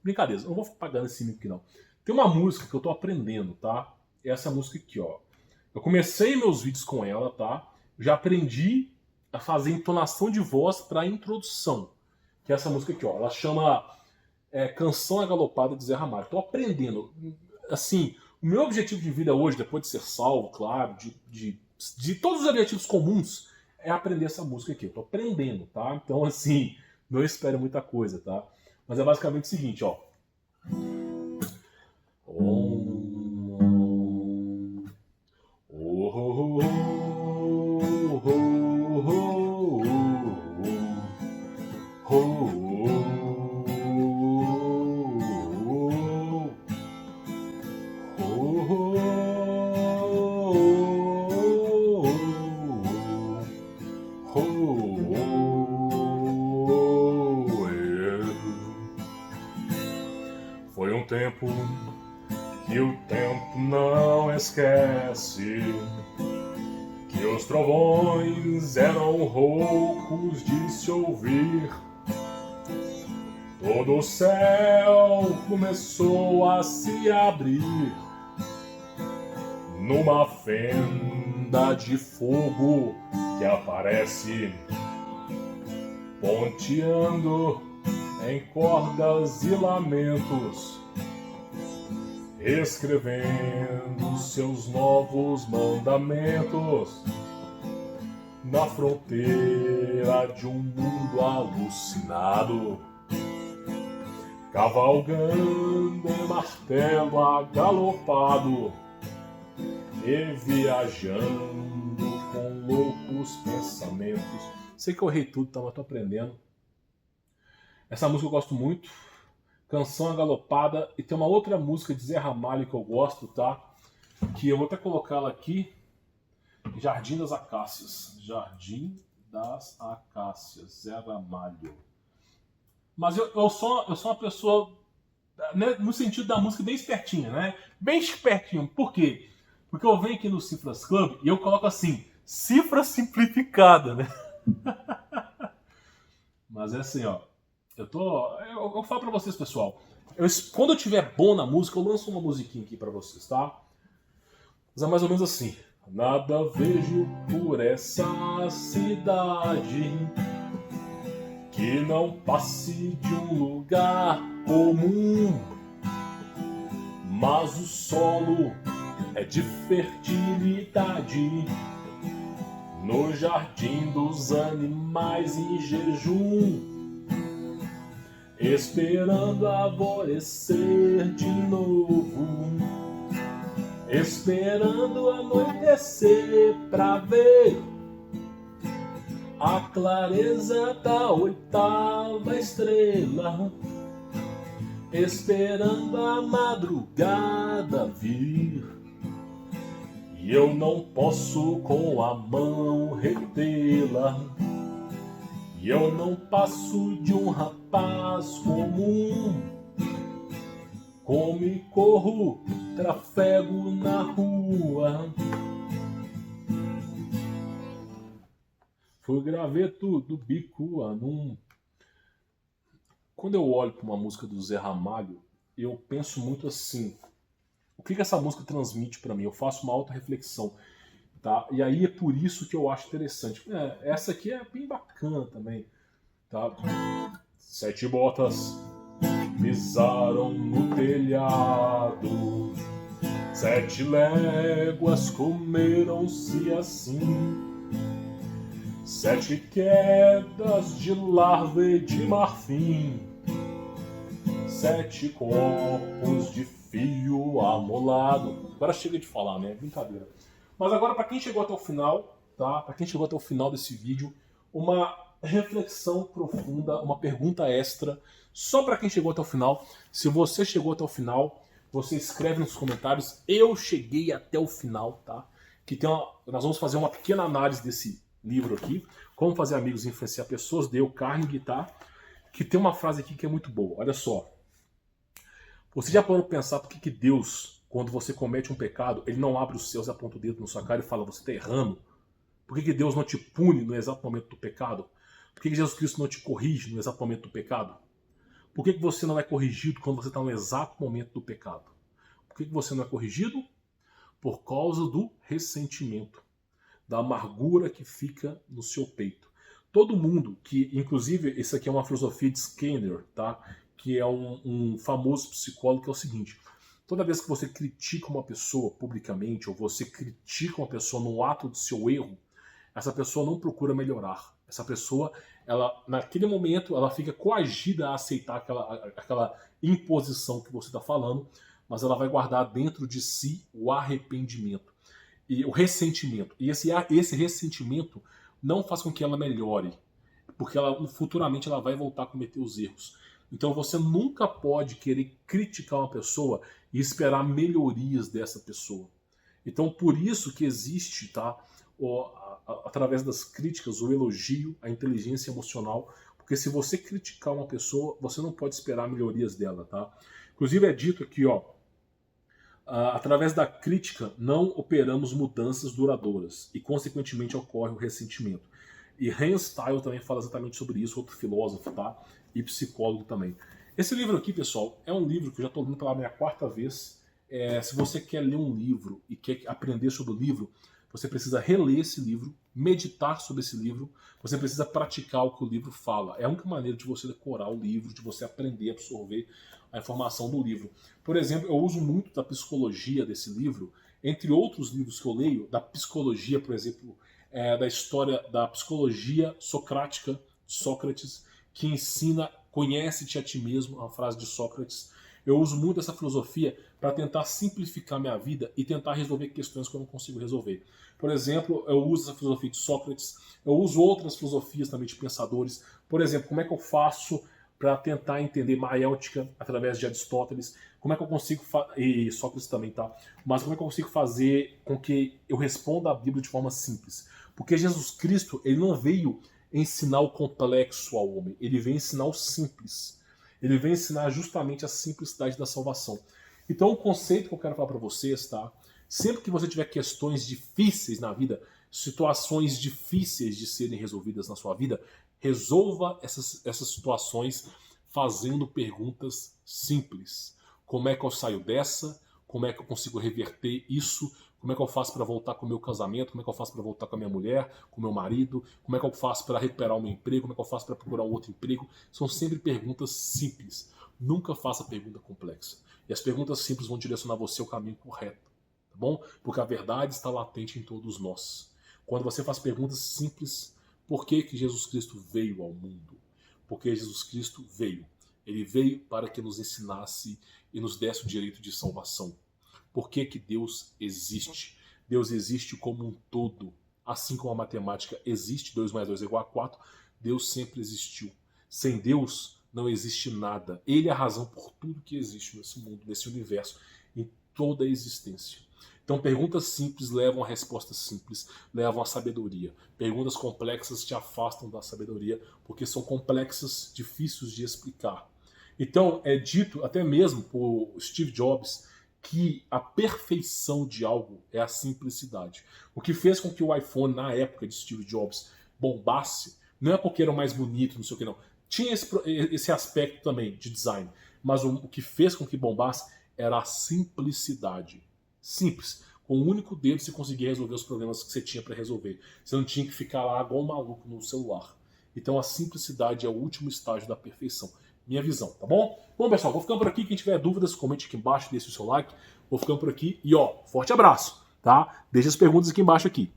Brincadeira, eu não vou ficar pagando esse mico aqui não. Tem uma música que eu tô aprendendo, tá? É essa música aqui, ó. Eu comecei meus vídeos com ela, tá? Já aprendi a fazer entonação de voz para introdução. Que é essa música aqui, ó. Ela chama Canção Agalopada de Zé Ramalho. Tô aprendendo. Assim, o meu objetivo de vida hoje, depois de ser salvo, claro, de todos os objetivos comuns, é aprender essa música aqui. Eu tô aprendendo, tá? Então, assim, não espero muita coisa, tá? Mas é basicamente o seguinte, ó. Foi um tempo que o tempo não esquece, que os trovões eram roucos de se ouvir. Todo o céu começou a se abrir numa fenda de fogo que aparece ponteando em cordas e lamentos, escrevendo seus novos mandamentos na fronteira de um mundo alucinado, cavalgando em martelo agalopado e viajando com loucos pensamentos. Sei que eu errei tudo, tá? Mas tô aprendendo. Essa música eu gosto muito. Canção Agalopada. E tem uma outra música de Zé Ramalho que eu gosto, tá? Que eu vou até colocar ela aqui. Jardim das Acácias. Jardim das Acácias. Zé Ramalho. Mas eu sou uma pessoa, né, no sentido da música, bem espertinha, né? Bem espertinho. Por quê? Porque eu venho aqui no Cifras Club e eu coloco assim, cifra simplificada, né? Mas é assim, ó. Eu falo pra vocês, pessoal. Quando eu tiver bom na música, eu lanço uma musiquinha aqui pra vocês, tá? Mas é mais ou menos assim. Nada vejo por essa cidade que não passe de um lugar comum. Mas o solo é de fertilidade no jardim dos animais em jejum, esperando alvorecer de novo, esperando anoitecer pra ver a clareza da 8ª estrela, esperando a madrugada vir. E eu não posso com a mão retê-la, e eu não passo de um rapaz paz comum. Como e corro, trafego na rua. Foi graveto do bico anum. Quando eu olho para uma música do Zé Ramalho, eu penso muito assim: o que essa música transmite para mim? Eu faço uma auto-reflexão, tá? E aí é por isso que eu acho interessante. Essa aqui é bem bacana também, tá? 7 botas pisaram no telhado, 7 léguas comeram-se assim, 7 quedas de larva e de marfim, 7 corpos de fio amolado. Agora chega de falar, né? Brincadeira. Mas agora, para quem chegou até o final, tá? Para quem chegou até o final desse vídeo, uma reflexão profunda, uma pergunta extra, só para quem chegou até o final. Se você chegou até o final, você escreve nos comentários: eu cheguei até o final, tá? Nós vamos fazer uma pequena análise desse livro aqui, Como Fazer Amigos e Influenciar Pessoas, Dale Carnegie, tá? Que tem uma frase aqui que é muito boa. Olha só. Você já parou para pensar por que Deus, quando você comete um pecado, ele não abre os céus e aponta o dedo na sua cara e fala: você está errando? Por que Deus não te pune no exato momento do pecado? Por que Jesus Cristo não te corrige no exato momento do pecado? Por que você não é corrigido quando você está no exato momento do pecado? Por que você não é corrigido? Por causa do ressentimento, da amargura que fica no seu peito. Todo mundo que, inclusive, isso aqui é uma filosofia de Skinner, tá? Que é um famoso psicólogo, que é o seguinte: toda vez que você critica uma pessoa publicamente, ou você critica uma pessoa no ato do seu erro, essa pessoa não procura melhorar. Essa pessoa, ela, naquele momento, ela fica coagida a aceitar aquela imposição que você está falando, mas ela vai guardar dentro de si o arrependimento e o ressentimento. E esse ressentimento não faz com que ela melhore, porque futuramente ela vai voltar a cometer os erros. Então você nunca pode querer criticar uma pessoa e esperar melhorias dessa pessoa. Então por isso que existe, tá, através das críticas, o elogio, a inteligência emocional, porque se você criticar uma pessoa, você não pode esperar melhorias dela, tá? Inclusive é dito aqui, ó, através da crítica não operamos mudanças duradouras e consequentemente ocorre o ressentimento. E Hans Style também fala exatamente sobre isso, outro filósofo, tá? E psicólogo também. Esse livro aqui, pessoal, é um livro que eu já estou lendo pela minha 4ª vez. Se você quer ler um livro e quer aprender sobre o livro, você precisa reler esse livro, meditar sobre esse livro, você precisa praticar o que o livro fala. É a única maneira de você decorar o livro, de você aprender a absorver a informação do livro. Por exemplo, eu uso muito da psicologia desse livro, entre outros livros que eu leio, da psicologia, por exemplo, da história da psicologia socrática de Sócrates, que ensina: conhece-te a ti mesmo, a frase de Sócrates. Eu uso muito essa filosofia para tentar simplificar minha vida e tentar resolver questões que eu não consigo resolver. Por exemplo, eu uso essa filosofia de Sócrates, eu uso outras filosofias também de pensadores. Por exemplo, como é que eu faço para tentar entender maéutica através de Aristóteles? Como é que eu consigo e Sócrates também, tá? Mas como é que eu consigo fazer com que eu responda a Bíblia de forma simples? Porque Jesus Cristo, ele não veio ensinar o complexo ao homem, ele veio ensinar o simples. Ele vem ensinar justamente a simplicidade da salvação. Então o conceito que eu quero falar para vocês, tá? Sempre que você tiver questões difíceis na vida, situações difíceis de serem resolvidas na sua vida, resolva essas situações fazendo perguntas simples. Como é que eu saio dessa? Como é que eu consigo reverter isso? Como é que eu faço para voltar com o meu casamento? Como é que eu faço para voltar com a minha mulher, com o meu marido? Como é que eu faço para recuperar o meu emprego? Como é que eu faço para procurar um outro emprego? São sempre perguntas simples. Nunca faça pergunta complexa. E as perguntas simples vão direcionar você ao caminho correto, tá bom? Porque a verdade está latente em todos nós. Quando você faz perguntas simples: por que Jesus Cristo veio ao mundo? Porque Jesus Cristo veio. Ele veio para que nos ensinasse e nos desse o direito de salvação. Por que Deus existe? Deus existe como um todo. Assim como a matemática existe, 2 mais 2 é igual a 4, Deus sempre existiu. Sem Deus não existe nada. Ele é a razão por tudo que existe nesse mundo, nesse universo, em toda a existência. Então, perguntas simples levam a respostas simples, levam à sabedoria. Perguntas complexas te afastam da sabedoria, porque são complexas, difíceis de explicar. Então, é dito até mesmo por Steve Jobs que a perfeição de algo é a simplicidade. O que fez com que o iPhone, na época de Steve Jobs, bombasse, não é porque era o mais bonito, não sei o que não. Tinha esse aspecto também de design, mas o que fez com que bombasse era a simplicidade. Simples. Com um único dedo você conseguia resolver os problemas que você tinha para resolver. Você não tinha que ficar lá igual um maluco no celular. Então a simplicidade é o último estágio da perfeição. Minha visão, tá bom? Bom, pessoal, vou ficando por aqui. Quem tiver dúvidas, comente aqui embaixo, deixe o seu like. Vou ficando por aqui e, ó, forte abraço, tá? Deixe as perguntas aqui embaixo aqui.